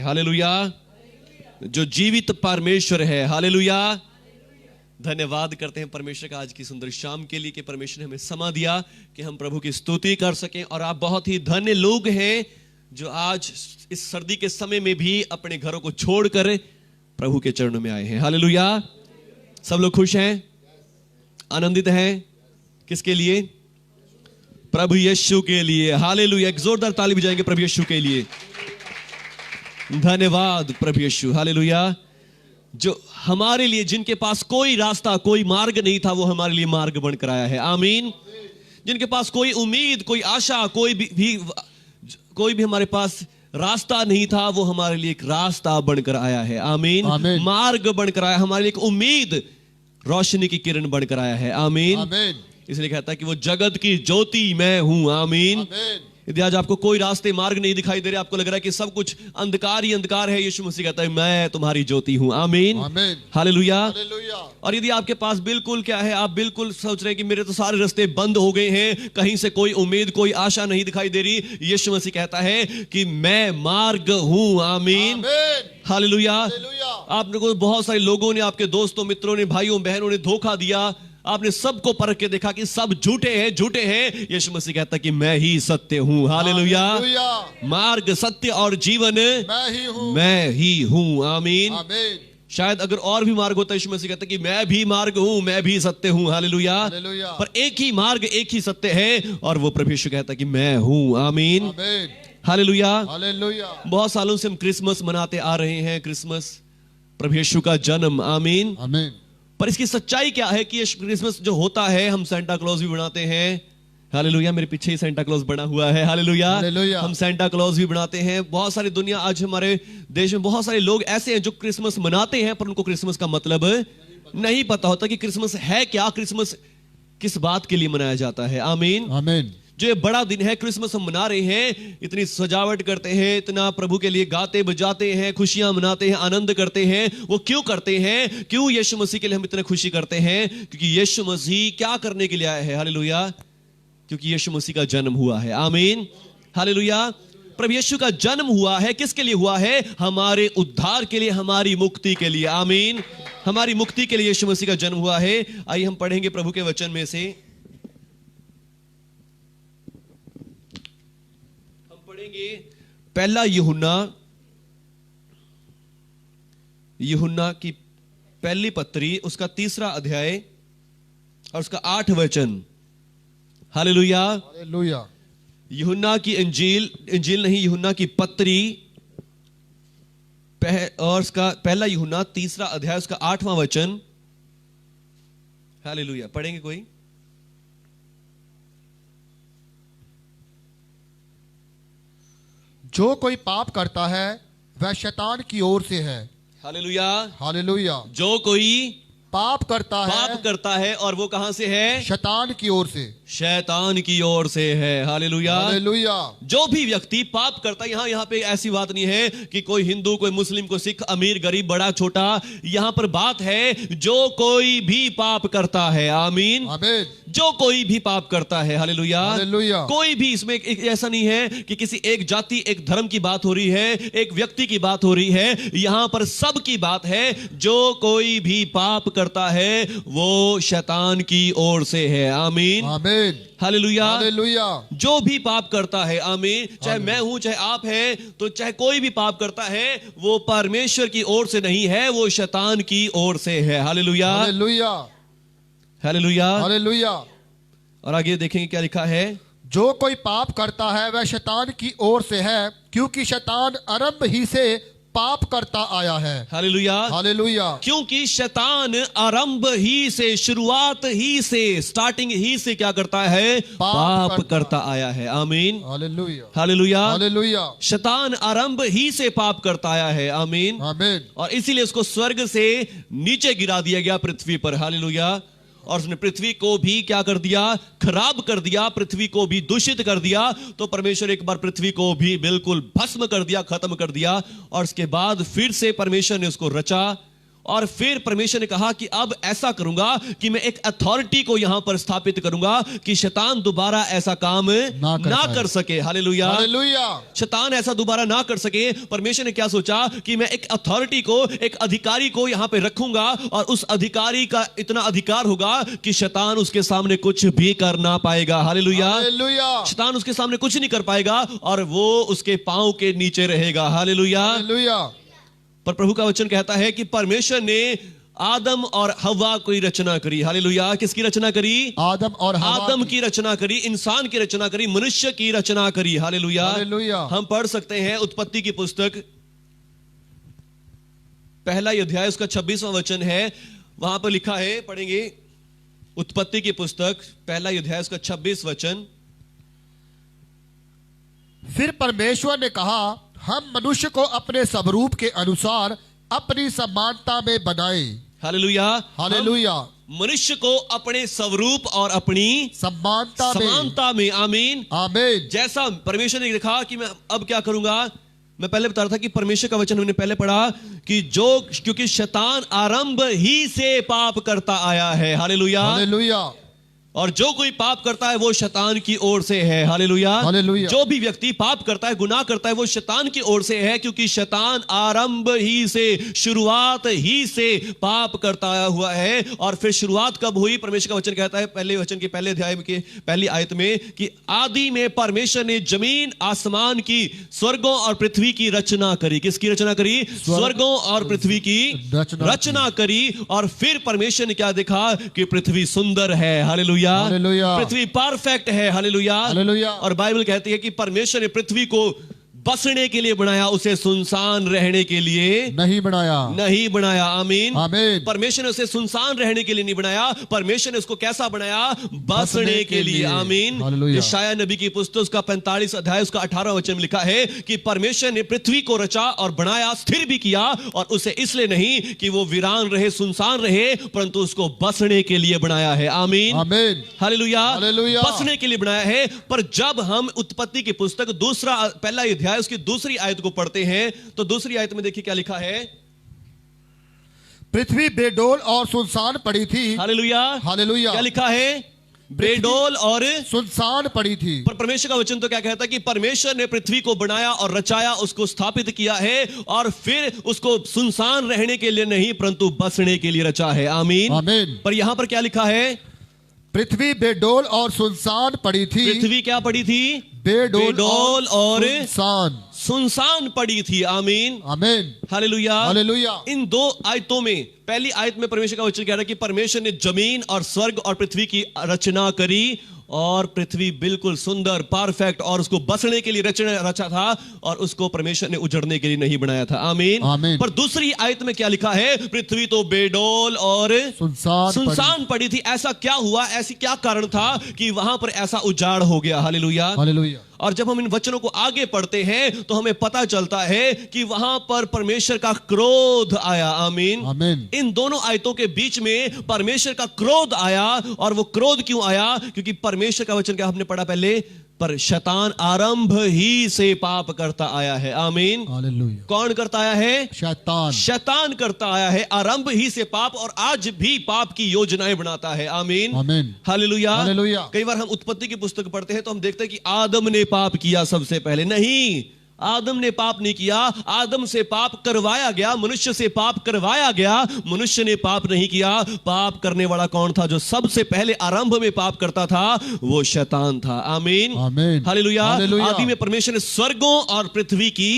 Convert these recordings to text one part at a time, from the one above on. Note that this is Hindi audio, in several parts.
हालेलुया। जो जीवित परमेश्वर है। हालेलुया। धन्यवाद करते हैं परमेश्वर का आज की सुंदर शाम के लिए कि परमेश्वर ने हमें समा दिया कि हम प्रभु की स्तुति कर सकें। और आप बहुत ही धन्य लोग हैं जो आज इस सर्दी के समय में भी अपने घरों को छोड़कर प्रभु के चरणों में आए हैं। हालेलुया। सब लोग खुश हैं, आनंदित हैं। किसके लिए? प्रभु यीशु के लिए। हालेलुया। एक जोरदार ताली बजाएंगे प्रभु यीशु के लिए। धन्यवाद प्रभु यीशु। हालेलुया। जो हमारे लिए, जिनके पास कोई रास्ता, कोई मार्ग नहीं था, वो हमारे लिए मार्ग बनकर आया है। आमीन। जिनके पास कोई उम्मीद, कोई आशा, कोई भी हमारे पास रास्ता नहीं था, वो हमारे लिए एक रास्ता बनकर आया है। आमीन। मार्ग बनकर आया, हमारे लिए एक उम्मीद, रोशनी की किरण बनकर आया है। आमीन। इसलिए कहता है कि वो जगत की ज्योति मैं हूं। आमीन। यदि आज आपको कोई रास्ते मार्ग नहीं दिखाई दे रहे, आपको लग रहा है कि सब कुछ अंधकार ही अंधकार है, यीशु मसीह कहता है मैं तुम्हारी ज्योति हूं। आमीन। हालेलुया। और यदि आपके पास बिल्कुल क्या है, आप बिल्कुल सोच रहे हैं कि मेरे तो सारे रास्ते बंद हो गए हैं, कहीं से कोई उम्मीद, कोई आशा नहीं दिखाई दे रही, यीशु मसीह कहता है कि मैं मार्ग हूं। आमीन। हालेलुया। आपने बहुत सारे लोगों ने, आपके दोस्तों, मित्रों ने, भाइयों बहनों ने धोखा दिया। आपने सबको परख के देखा कि सब झूठे हैं। यीशु मसीह कहता है कि मैं ही सत्य हूं। हालेलुया। मार्ग, सत्य और जीवन मैं ही हूं। आमीन। शायद अगर और भी मार्ग होता, यीशु मसीह कहता है कि मैं भी मार्ग हूं, मैं भी सत्य हूं। हालेलुया। पर एक ही मार्ग, एक ही सत्य है, और वो प्रभु यीशु कहता है कि मैं हूं। आमीन। हालेलुया। बहुत सालों से हम क्रिसमस मनाते आ रहे हैं, क्रिसमस प्रभु यीशु का जन्म। आमीन। पर इसकी सच्चाई क्या है कि ये क्रिसमस जो होता है, हम सेंटा क्लॉज भी बनाते हैं। हालेलुया। मेरे पीछे ही सेंटा क्लॉज बना हुआ है। हालेलुया। हम सेंटा क्लॉज भी बनाते हैं। बहुत सारी दुनिया, आज हमारे देश में बहुत सारे लोग ऐसे हैं जो क्रिसमस मनाते हैं, पर उनको क्रिसमस का मतलब नहीं पता होता कि क्रिसमस है क्या, क्रिसमस किस बात के लिए मनाया जाता है। आमीन। आमीन। जो ये बड़ा दिन है, क्रिसमस हम मना रहे हैं, इतनी सजावट करते हैं, इतना प्रभु के लिए गाते बजाते हैं, खुशियां मनाते हैं, आनंद करते हैं। वो क्यों करते हैं? क्यों यीशु मसीह के लिए हम इतने खुशी करते हैं? क्योंकि यीशु मसीह क्या करने के लिए आया है? हालेलुया। क्योंकि यीशु मसीह का जन्म हुआ है। आमीन। हालेलुया। प्रभु यीशु का जन्म हुआ है, किसके लिए हुआ है? हमारे उद्धार के लिए, हमारी मुक्ति के लिए। आमीन। हमारी मुक्ति के लिए यीशु मसीह का जन्म हुआ है। आइए हम पढ़ेंगे प्रभु के वचन में से, पहला यूहन्ना की पहली पत्री, उसका 3 अध्याय और उसका 8 वचन। हालेलुया। यूहन्ना की इंजील नहीं, यूहन्ना की पत्री, और उसका पहला यूहन्ना 3 अध्याय, उसका 8वां वचन। हालेलुया। पढ़ेंगे कोई? जो कोई पाप करता है वह शैतान की ओर से है। हालेलुया। हालेलुया। जो कोई पाप करता है और वो कहां से है? शैतान की ओर से। शैतान की ओर से है। हालेलुया। हालेलुया। जो भी व्यक्ति पाप करता है, यहाँ पे ऐसी बात नहीं है कि कोई हिंदू, कोई मुस्लिम, कोई सिख, अमीर, गरीब, बड़ा, छोटा। यहाँ पर बात है जो कोई भी पाप करता है। आमीन। जो कोई भी पाप करता है। हालेलुया। कोई भी, इसमें ऐसा नहीं है कि किसी एक जाति, एक धर्म की बात हो रही है, एक व्यक्ति की बात हो रही है। यहां पर सब की बात है। जो कोई भी पाप करता है वो शैतान की ओर से है। आमीन। हालेलुया। हालेलुया। जो भी पाप करता है, आमीन, चाहे मैं हूं, चाहे आप हैं, तो चाहे कोई भी पाप करता है, वो परमेश्वर की ओर से नहीं है, वो शैतान की ओर से है। हालेलुया। हालेलुया। हालेलुया। हालेलुया। और आगे देखेंगे क्या लिखा है। जो कोई पाप करता है वह शैतान की ओर से है, क्योंकि शैतान आरंभ ही से पाप करता आया है। हालेलुया। हालेलुया। क्योंकि शैतान आरंभ ही से, शुरुआत ही से, स्टार्टिंग ही से क्या करता है? पाप करता आया है। आमीन। हालेलुया। हालेलुया। हालेलुया। शैतान आरंभ ही से पाप करता आया है। आमीन। आमीन। और इसीलिए उसको स्वर्ग से नीचे गिरा दिया गया, पृथ्वी पर। हालेलुया। और उसने पृथ्वी को भी क्या कर दिया? खराब कर दिया, पृथ्वी को भी दूषित कर दिया। तो परमेश्वर एक बार पृथ्वी को भी बिल्कुल भस्म कर दिया, खत्म कर दिया। और उसके बाद फिर से परमेश्वर ने उसको रचा, और फिर परमेश्वर ने कहा कि अब ऐसा करूंगा कि मैं एक अथॉरिटी को यहां पर स्थापित करूंगा कि शैतान दोबारा ऐसा काम ना कर सके। Hallelujah, hallelujah. शैतान ऐसा दोबारा ना कर सके। परमेश्वर ने क्या सोचा कि मैं एक अथॉरिटी को, एक अधिकारी को यहां पे रखूंगा और उस अधिकारी का इतना अधिकार होगा कि शैतान उसके सामने कुछ भी कर ना पाएगा। Hallelujah, hallelujah. शैतान उसके सामने कुछ नहीं कर पाएगा और वो उसके पांव के नीचे रहेगा। हालेलुया। हालेलुया। पर प्रभु का वचन कहता है कि परमेश्वर ने आदम और हव्वा की रचना करी। हालेलुया, किसकी रचना करी? आदम और हव्वा आदम की रचना करी, इंसान की रचना करी, मनुष्य की रचना करी। हालेलुया। हालेलुया। हम पढ़ सकते हैं उत्पत्ति की पुस्तक पहला अध्याय उसका 26वां वचन है, वहां पर लिखा है, पढ़ेंगे उत्पत्ति की पुस्तक पहला अध्याय उसका 26 वचन। फिर परमेश्वर ने कहा, हम मनुष्य को अपने स्वरूप के अनुसार अपनी समानता में बनाए। Hallelujah, hallelujah. मनुष्य को अपने स्वरूप और अपनी समानता में, आमीन, आमीन। जैसा परमेश्वर ने लिखा कि मैं अब क्या करूंगा। मैं पहले बता रहा था कि परमेश्वर का वचन हमने पहले पढ़ा कि क्योंकि शैतान आरंभ ही से पाप करता आया है। Hallelujah, hallelujah. और जो कोई पाप करता है वो शैतान की ओर से है। Hallelujah, hallelujah. जो भी व्यक्ति पाप करता है, गुनाह करता है, वो शैतान की ओर से है, क्योंकि शैतान आरंभ ही से, शुरुआत ही से पाप करता आया हुआ है। और फिर शुरुआत कब हुई? परमेश्वर का वचन कहता है पहले वचन के पहले अध्याय के पहली आयत में कि आदि में परमेश्वर ने जमीन आसमान की, स्वर्गों और पृथ्वी की रचना करी। किसकी रचना करी? स्वर्गों और पृथ्वी की रचना करी। और फिर परमेश्वर ने क्या देखा कि पृथ्वी सुंदर है। Hallelujah, hallelujah. पृथ्वी परफेक्ट है। Hallelujah, hallelujah. और बाइबल कहती है कि परमेश्वर ने पृथ्वी को बसने के लिए बनाया, उसे सुनसान रहने के लिए नहीं बनाया। नहीं बनाया। आमीन, आमीन। परमेश्वर ने उसे सुनसान रहने के लिए नहीं बनाया, परमेश्वर ने उसको कैसा बनाया? बसने के लिए। आमीन। हालेलुया। यशायाह नबी की पुस्तक उसका 45 अध्याय उसका 18 वचन में लिखा है कि परमेश्वर ने पृथ्वी को रचा और बनाया, स्थिर भी किया, और उसे इसलिए नहीं कि वो वीरान रहे, सुनसान रहे, परंतु उसको बसने के लिए बनाया है। आमीन, आमीन। Hallelujah, hallelujah. बसने के लिए बनाया है। पर जब हम उत्पत्ति की पुस्तक पहला अध्याय उसकी दूसरी आयत को पढ़ते हैं तो दूसरी आयत में देखिए क्या लिखा है। पृथ्वी बेडोल और सुनसान पड़ी थी। Hallelujah, hallelujah. क्या लिखा है? बेडोल और सुनसान पड़ी थी। पर परमेश्वर का वचन तो क्या कहता है कि परमेश्वर ने पृथ्वी को बनाया और रचाया, उसको स्थापित किया है, और फिर उसको सुनसान रहने के लिए नहीं परंतु बसने के लिए रचा है। आमीन, आमीन। पर यहां पर क्या लिखा है? पृथ्वी बेडोल और सुनसान पड़ी थी। पृथ्वी क्या पड़ी थी? बेडोल और सुनसान पड़ी थी। आमीन, आमीन। Hallelujah, hallelujah. इन दो आयतों में, पहली आयत में परमेश्वर का वचन कह रहा है कि परमेश्वर ने जमीन और स्वर्ग और पृथ्वी की रचना करी, और पृथ्वी बिल्कुल सुंदर, परफेक्ट, और उसको बसने के लिए रचा था, और उसको परमेश्वर ने उजड़ने के लिए नहीं बनाया था। आमीन, आमीन। पर दूसरी आयत में क्या लिखा है? पृथ्वी तो बेडोल और सुनसान पड़ी थी। ऐसा क्या हुआ? ऐसी क्या कारण था कि वहां पर ऐसा उजाड़ हो गया? Hallelujah, hallelujah. और जब हम इन वचनों को आगे पढ़ते हैं तो हमें पता चलता है कि वहां पर परमेश्वर का क्रोध आया। आमीन, आमीन। इन दोनों आयतों के बीच में परमेश्वर का क्रोध आया। और वो क्रोध क्यों आया? क्योंकि परमेश्वर का वचन क्या हमने पढ़ा पहले, पर शैतान आरंभ ही से पाप करता आया है। आमीन, हालेलुया। कौन करता आया है? शैतान। शैतान करता आया है आरंभ ही से पाप, और आज भी पाप की योजनाएं बनाता है। आमीन, आमीन। हालेलुया। हालेलुया। कई बार हम उत्पत्ति की पुस्तक पढ़ते हैं तो हम देखते हैं कि आदम ने पाप किया सबसे पहले। नहीं, आदम ने पाप नहीं किया, आदम से पाप करवाया गया, मनुष्य से पाप करवाया गया, मनुष्य ने पाप नहीं किया। पाप करने वाला कौन था? जो सबसे पहले आरंभ में पाप करता था, वो शैतान था। आमीन, आमीन। हालेलुया। हालेलुया। आदि में परमेश्वर ने स्वर्गों और पृथ्वी की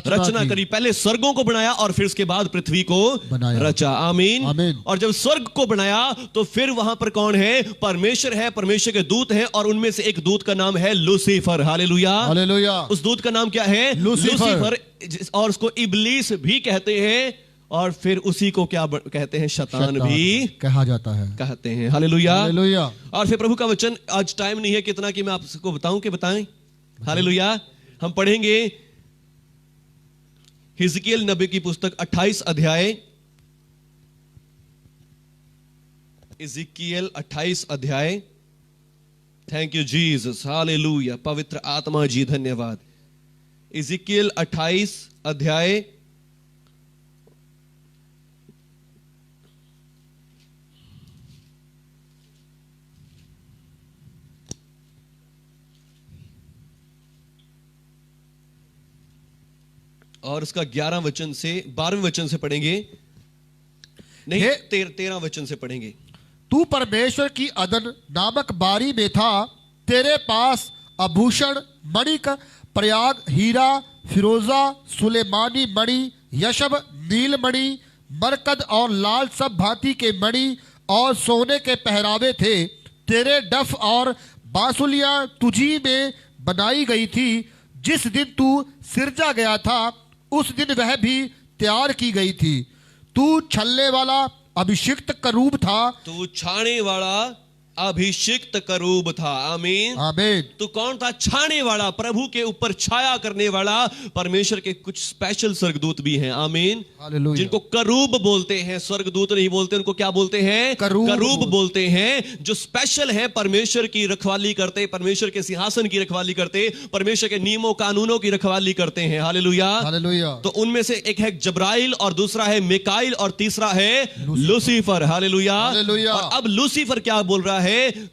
रचना करी। पहले स्वर्गों को बनाया और फिर उसके बाद पृथ्वी को बनाया। रचा। आमीन, आमीन। और जब स्वर्ग को बनाया तो फिर वहां पर कौन है? परमेश्वर है, परमेश्वर के दूत हैं, और उनमें से एक दूत का नाम है लूसीफर। Hallelujah, hallelujah. उस दूत का नाम क्या है? लूसीफर। और उसको इब्लीस भी कहते हैं, और फिर उसी को क्या कहते हैं? शैतान भी कहा जाता है, कहते हैं। Hallelujah, hallelujah. और फिर प्रभु का वचन, आज टाइम नहीं है कितना कि मैं आपको बताऊं कि बताएं। हालेलुया, हम पढ़ेंगे हिजकिय्येल नबी की पुस्तक 28 अध्याय, हिजकिय्येल 28 अध्याय। थैंक यू जीसस, हालेलुया, पवित्र आत्मा जी धन्यवाद। हिजकिय्येल 28 अध्याय और उसका 11 वचन से 12वें वचन से पढ़ेंगे, नहीं हे- 13 वचन से पढ़ेंगे। तू परमेश्वर की अदन नामक बारी में था, तेरे पास आभूषण, मणिक, प्रयाग, हीरा, फिरोजा, सुलेमानी मणि, यशब, नीलमणि, मरकद और लाल सब भांति के मणि और सोने के पहरावे थे। तेरे डफ और बांसुलियां तुझी में बनाई गई थी। जिस दिन तू सिरजा गया था उस दिन वह भी तैयार की गई थी। तू छलने वाला अभिषिक्त करूब था। तू छाने वाला अभिषिक्त करूब था। आमीन। आमीन। तो कौन था छाने वाला? प्रभु के ऊपर छाया करने वाला परमेश्वर के कुछ स्पेशल स्वर्गदूत भी हैं। आमीन। हालेलुया। जिनको करूब बोलते हैं, स्वर्गदूत नहीं बोलते, उनको क्या बोलते हैं? करूब बोलते हैं। जो स्पेशल है, परमेश्वर की रखवाली करते, परमेश्वर के सिंहासन की रखवाली करते, परमेश्वर के नियमों कानूनों की रखवाली करते हैं। हालेलुया। हालेलुया। तो उनमें से एक है जब्राइल और दूसरा है मिकाइल और तीसरा है लूसीफर। हालेलुया। हालेलुया। और अब लूसीफर क्या बोल रहा है?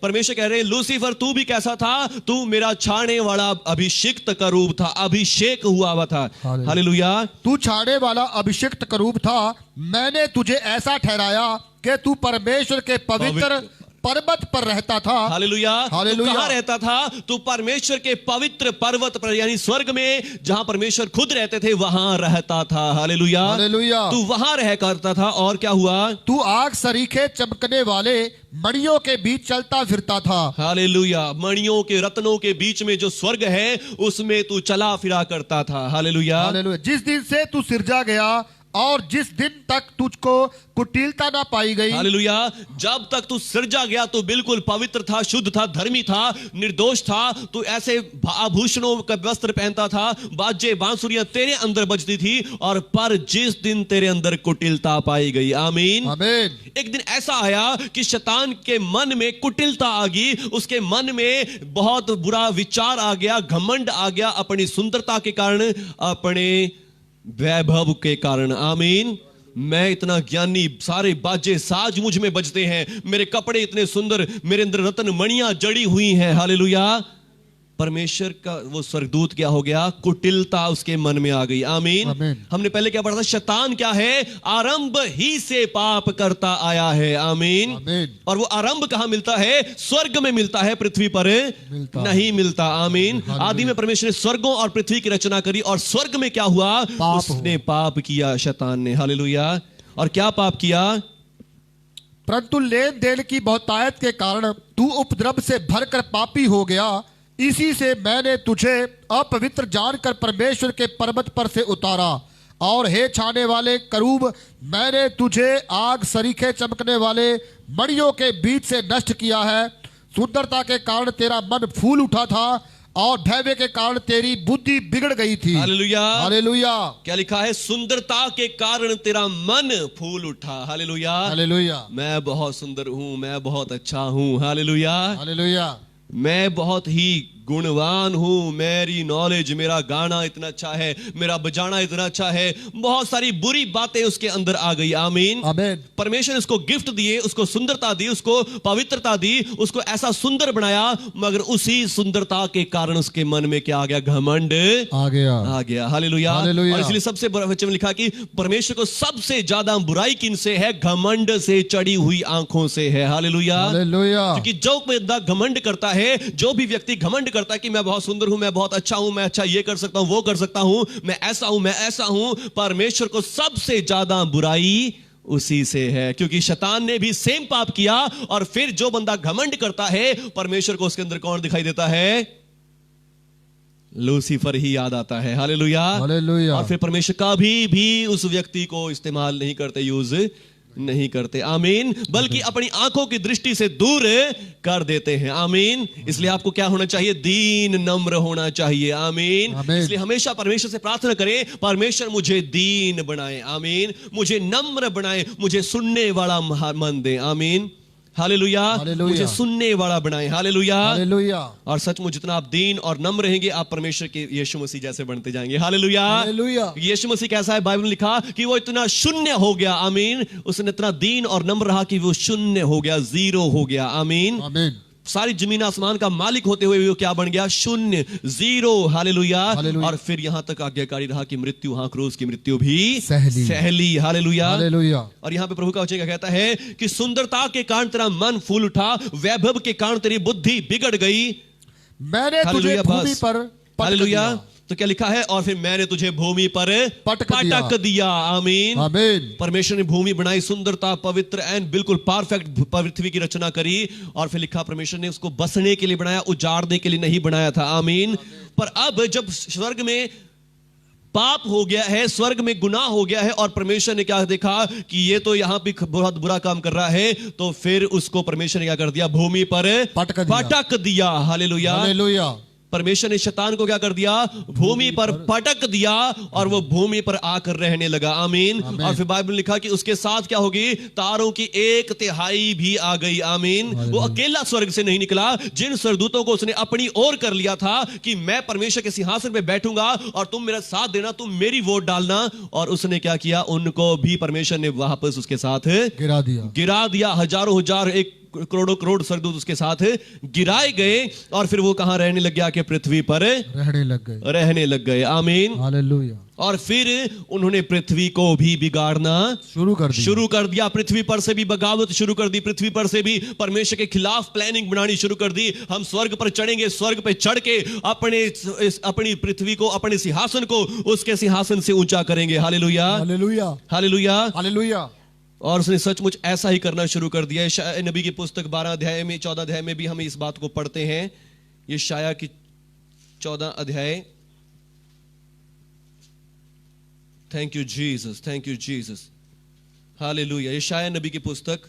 परमेश्वर कह रहे हैं, लूसीफर तू भी कैसा था? तू मेरा छाने वाला अभिषिक्त करूब था, अभिषेक हुआ था। हालेलुया। तू छाने वाला अभिषिक्त करूब था। मैंने तुझे ऐसा ठहराया कि तू परमेश्वर के पवित्र पर्वत पर रहता था। हालेलुया। हालेलुया। तू कहां रहता था? तू परमेश्वर के पवित्र पर्वत पर, यानी स्वर्ग में जहां परमेश्वर खुद रहते थे, वहां रहता था। हालेलुया। हालेलुया। तू वहां रह करता था। और क्या हुआ? तू आग सरीखे चमकने वाले मणियों के बीच चलता फिरता था। हालेलुया। मणियों के, रत्नों के बीच में जो स्वर्ग है उसमें तू चला फिरा करता था। हालेलुया। हालेलुया। जिस दिन से तू सिरजा गया और जिस दिन तक तुझको कुटिलता ना पाई गई। हालेलुया। जब तक तू सिरजा गया तो बिल्कुल पवित्र था, शुद्ध था, धर्मी था, निर्दोष था। तू ऐसे आभूषणों का वस्त्र पहनता था, बाजे बांसुरियां तेरे अंदर बजती थी। और पर जिस दिन तेरे अंदर कुटिलता पाई गई, आमीन, आमीन। एक दिन ऐसा आया कि शैतान के मन में कुटिलता आ गई, उसके मन में बहुत बुरा विचार आ गया, घमंड आ गया, अपनी सुंदरता के कारण, अपने वैभव के कारण। आमीन। मैं इतना ज्ञानी, सारे बाजे साज मुझ में बजते हैं, मेरे कपड़े इतने सुंदर, मेरे अंदर रत्न मणियां जड़ी हुई हैं। हालेलुया। परमेश्वर का वो स्वर्गदूत क्या हो गया? कुटिलता उसके मन में आ गई। आमीन। आमीन। हमने पहले क्या पढ़ा था? शैतान क्या है? आरंभ ही से पाप करता आया है। आमीन। आमीन। और वो आरंभ कहां मिलता है? स्वर्ग में मिलता है, पृथ्वी पर नहीं मिलता। आमीन। आदि में परमेश्वर ने स्वर्गों और पृथ्वी की रचना करी, और स्वर्ग में क्या हुआ? पाप उसने पाप किया, शैतान ने। हालेलुया। और क्या पाप किया? परंतु लेन देन की बहुतायत के कारण तू उपद्रव से भरकर पापी हो गया। इसी से मैंने तुझे अपवित्र जानकर परमेश्वर के पर्वत पर से उतारा। और हे छाने वाले करूब, मैंने तुझे आग सरीखे चमकने वाले मणियों के बीच से नष्ट किया है। सुंदरता के कारण तेरा मन फूल उठा था और भव्य के कारण तेरी बुद्धि बिगड़ गई थी। हालेलुया। हालेलुया। क्या लिखा है? सुंदरता के कारण तेरा मन फूल उठा। हालेलुया। हालेलुया। मैं बहुत सुंदर हूं, मैं बहुत अच्छा हूं। हालेलुया। हालेलुया। मैं बहुत ही गुणवान हूं, मेरी नॉलेज, मेरा गाना इतना अच्छा है, मेरा बजाना इतना अच्छा है। बहुत सारी बुरी बातें उसके अंदर आ गई। आमीन। आमीन। परमेश्वर ने उसको गिफ्ट दिए, उसको सुंदरता दी, उसको पवित्रता दी, उसको ऐसा सुंदर बनाया, मगर उसी सुंदरता के कारण उसके मन में क्या आ गया? घमंड आ गया। हालेलुया। हालेलुया। और इसलिए सबसे बड़ा वचन में लिखा कि परमेश्वर को सबसे ज्यादा बुराई किनसे है? घमंड से चढ़ी हुई आंखों से है। हालेलुया। हालेलुया। क्योंकि जो बंदा घमंड करता है, जो भी व्यक्ति घमंड करता है कि मैं बहुत सुंदर हूं, मैं बहुत अच्छा हूं, मैं अच्छा ये कर सकता हूं, वो कर सकता हूं, मैं ऐसा हूं, मैं ऐसा हूं, परमेश्वर को सबसे ज्यादा बुराई उसी से है। क्योंकि शैतान ने भी सेम पाप किया। और फिर जो बंदा घमंड करता है, परमेश्वर को उसके अंदर कौन दिखाई देता है? लूसीफर ही याद आता है। हालेलुया। हालेलुया। और फिर परमेश्वर कभी भी उस व्यक्ति को इस्तेमाल नहीं करते, यूज नहीं करते। आमीन। बल्कि अपनी आंखों की दृष्टि से दूर कर देते हैं। आमीन। इसलिए आपको क्या होना चाहिए? दीन नम्र होना चाहिए। आमीन। इसलिए हमेशा परमेश्वर से प्रार्थना करें, परमेश्वर मुझे दीन बनाए। आमीन। मुझे नम्र बनाए, मुझे सुनने वाला मन दे। आमीन। हालेलुया। मुझे सुनने वाला बनाए। हालेलुया। हालेलुया। और सचमुच जितना आप दीन और नम्र रहेंगे, आप परमेश्वर के यीशु मसीह जैसे बनते जाएंगे। हालेलुया। हालेलुया। यीशु मसीह कैसा है? बाइबल में लिखा कि वो इतना शून्य हो गया। आमीन। उसने इतना दीन और नम्र रहा कि वो शून्य हो गया, जीरो हो गया। आमीन। आमीन। सारी जमीन आसमान का मालिक होते हुए भी वो क्या बन गया? शून्य, जीरो। हालेलुया। हालेलुया। और फिर यहां तक आज्ञाकारी रहा कि मृत्यु, हाँ, क्रूस की मृत्यु भी सहली। हालेलुया। हालेलुया। और यहां पे प्रभु का वचन क्या कहता है कि सुंदरता के कारण तेरा मन फूल उठा, वैभव के कारण तेरी बुद्धि बिगड़ गई। मैंने तुझे हालेलुया। भूमि बस। पर पटक हालेलुया। दिया। तो क्या लिखा है? और फिर मैंने तुझे भूमि पर पटक दिया। आमीन। आमीन। परमेश्वर ने भूमि बनाई, सुंदरता, पवित्र एंड बिल्कुल परफेक्ट पृथ्वी की रचना करी। और फिर लिखा परमेश्वर ने उसको बसने के लिए बनाया, उजाड़ने के लिए नहीं बनाया था। आमीन। पर अब जब स्वर्ग में पाप हो गया है, स्वर्ग में गुनाह हो गया है, और परमेश्वर ने क्या देखा कि ये तो यहां भी बहुत बुरा काम कर रहा है, तो फिर उसको परमेश्वर ने क्या कर दिया? भूमि पर पटक दिया। हालेलुया। हालेलुया। परमेश्वर ने शैतान को क्या कर दिया? भूमि पर पटक दिया, और वो भूमि पर आकर रहने लगा। आमीन। और फिर बाइबल में लिखा कि उसके साथ क्या होगी? तारों की 1/3 भी आ गई। आमीन। वो अकेला स्वर्ग से नहीं निकला। जिन स्वर्गदूतों को उसने अपनी ओर कर लिया था कि मैं परमेश्वर के सिंहासन पे बैठूंगा और तुम मेरा साथ देना, तुम मेरी वोट डालना, और उसने क्या किया? उनको भी परमेश्वर ने वापस उसके साथ गिरा दिया। हजारों हजार, एक करोड़ों करोड़ स्वर्गदूत उसके साथ गिराए गए, और फिर वो कहां रहने लग गया? कि पृथ्वी पर रहने लग गए। आमीन। हालेलुया। और फिर उन्होंने पृथ्वी को भी बिगाड़ना शुरू कर दिया। पृथ्वी पर से भी बगावत शुरू कर दी, पृथ्वी पर से भी परमेश्वर के खिलाफ प्लानिंग बनानी शुरू कर दी। हम स्वर्ग पर चढ़ेंगे, स्वर्ग पे चढ़ के अपनी पृथ्वी को, अपने सिंहासन को उसके सिंहासन से ऊंचा करेंगे। हालेलुया। हालेलुया। हालेलुया। हालेलुया। और उसने सचमुच ऐसा ही करना शुरू कर दिया। शाया नबी की पुस्तक 12 अध्याय में, 14 अध्याय में भी हम इस बात को पढ़ते हैं। ये शाया की 14 अध्याय। Thank you Jesus, thank you Jesus. Hallelujah. ये शाया नबी की पुस्तक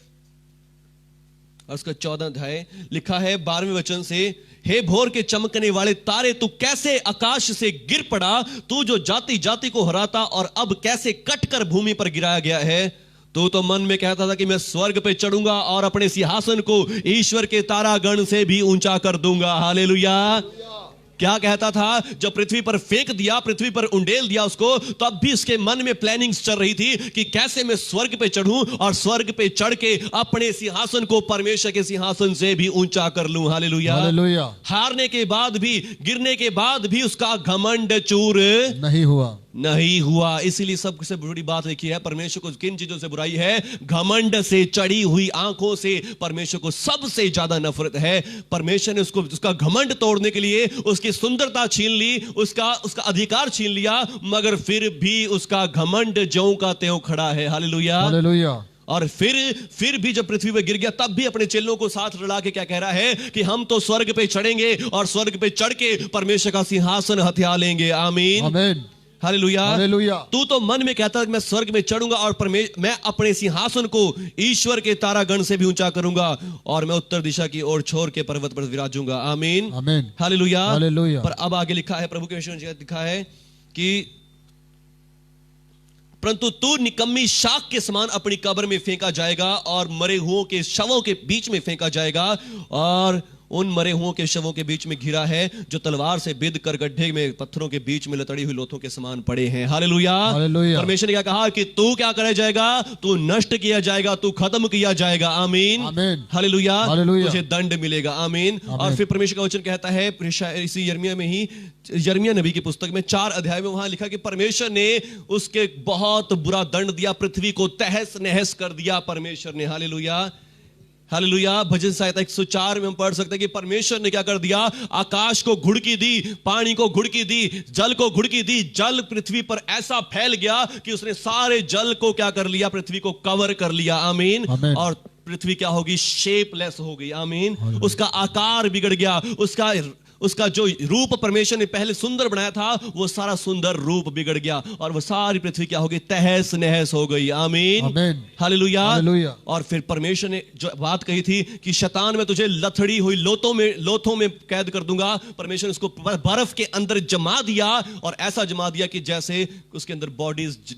और उसका 14 अध्याय लिखा है 12वें वचन से, हे भोर के चमकने वाले तारे, तू कैसे आकाश से गिर पड़ा, तू जो जाति जाति को हराता और अब कैसे कटकर भूमि पर गिराया गया है। तू तो मन में कहता था कि मैं स्वर्ग पे चढ़ूंगा और अपने सिंहासन को ईश्वर के तारागण से भी ऊंचा कर दूंगा। हालेलुया। क्या कहता था? जब पृथ्वी पर फेंक दिया, पृथ्वी पर उंडेल दिया उसको, तो अब भी उसके मन में प्लानिंग्स चल रही थी कि कैसे मैं स्वर्ग पे चढ़ूं और स्वर्ग पे चढ़ के अपने सिंहासन को परमेश्वर के सिंहासन से भी ऊंचा कर लूं। हालेलुया। हालेलुया। हारने के बाद भी, गिरने के बाद भी उसका घमंड चूर नहीं हुआ। इसीलिए सबसे बड़ी बात लिखी है, परमेश्वर को किन चीजों से बुराई है? घमंड से, चढ़ी हुई आंखों से परमेश्वर को सबसे ज्यादा नफरत है। परमेश्वर ने उसका घमंड तोड़ने के लिए उसकी सुंदरता छीन ली, उसका अधिकार छीन लिया, मगर फिर भी उसका घमंड ज्यों का त्यों खड़ा है। हालेलुया। हालेलुया। और फिर भी जब पृथ्वी पर गिर गया, तब भी अपने चेलों को साथ रला के क्या कह रहा है कि हम तो स्वर्ग पे चढ़ेंगे और स्वर्ग पे चढ़ के परमेश्वर का सिंहासन हथिया लेंगे। आमीन। आमीन। हालेलुया। हालेलुया। तू तो मन में कहता है कि मैं स्वर्ग में चढ़ूंगा और मैं अपने सिंहासन को ईश्वर के तारागण से भी ऊंचा करूंगा और मैं उत्तर दिशा की ओर छोर के पर्वत पर विराजूंगा। आमीन। आमीन। हालेलुया। हालेलुया। पर अब आगे लिखा है, प्रभु के वचन में लिखा है कि परंतु तू निकम्मी शाख के समान अपनी कब्र में फेंका जाएगा और मरे हुओं के शवों के बीच में फेंका जाएगा, और उन मरे हुओं के शवों के बीच में घिरा है जो तलवार से बिद कर गड्ढे में पत्थरों के बीच में लतड़ी हुई लोथों के समान पड़े हैं। हालेलुया। हालेलुया। परमेश्वर ने क्या कहा कि तू क्या कराया जाएगा? तू नष्ट किया जाएगा, तू खत्म किया जाएगा। आमीन। आमीन। हालेलुया। हालेलुया। तुझे दंड मिलेगा। आमीन। और फिर परमेश्वर का वचन कहता है इसी यिर्मयाह में ही, यिर्मयाह नबी की पुस्तक में 4 अध्याय में वहां लिखा कि परमेश्वर ने उसके बहुत बुरा दंड दिया, पृथ्वी को तहस नहस कर दिया परमेश्वर ने। हालेलुया। हालेलुया। भजन संहिता 104 में हम पढ़ सकते हैं कि परमेश्वर ने क्या कर दिया? आकाश को घुड़की दी, पानी को घुड़की दी, जल को घुड़की दी। जल पृथ्वी पर ऐसा फैल गया कि उसने सारे जल को क्या कर लिया? पृथ्वी को कवर कर लिया। आमीन। और पृथ्वी क्या होगी? शेपलेस हो गई। आमीन। उसका आकार बिगड़ गया, उसका जो रूप परमेश्वर ने पहले सुंदर बनाया था, वो सारा सुंदर रूप बिगड़ गया और वो सारी पृथ्वी क्या हो गई? तहस नहस हो गई। आमीन। हालेलुया। और फिर परमेश्वर ने जो बात कही थी कि शैतान में तुझे लथड़ी हुई लोथों में कैद कर दूंगा, परमेश्वर ने उसको बर्फ के अंदर जमा दिया और ऐसा जमा दिया कि जैसे उसके अंदर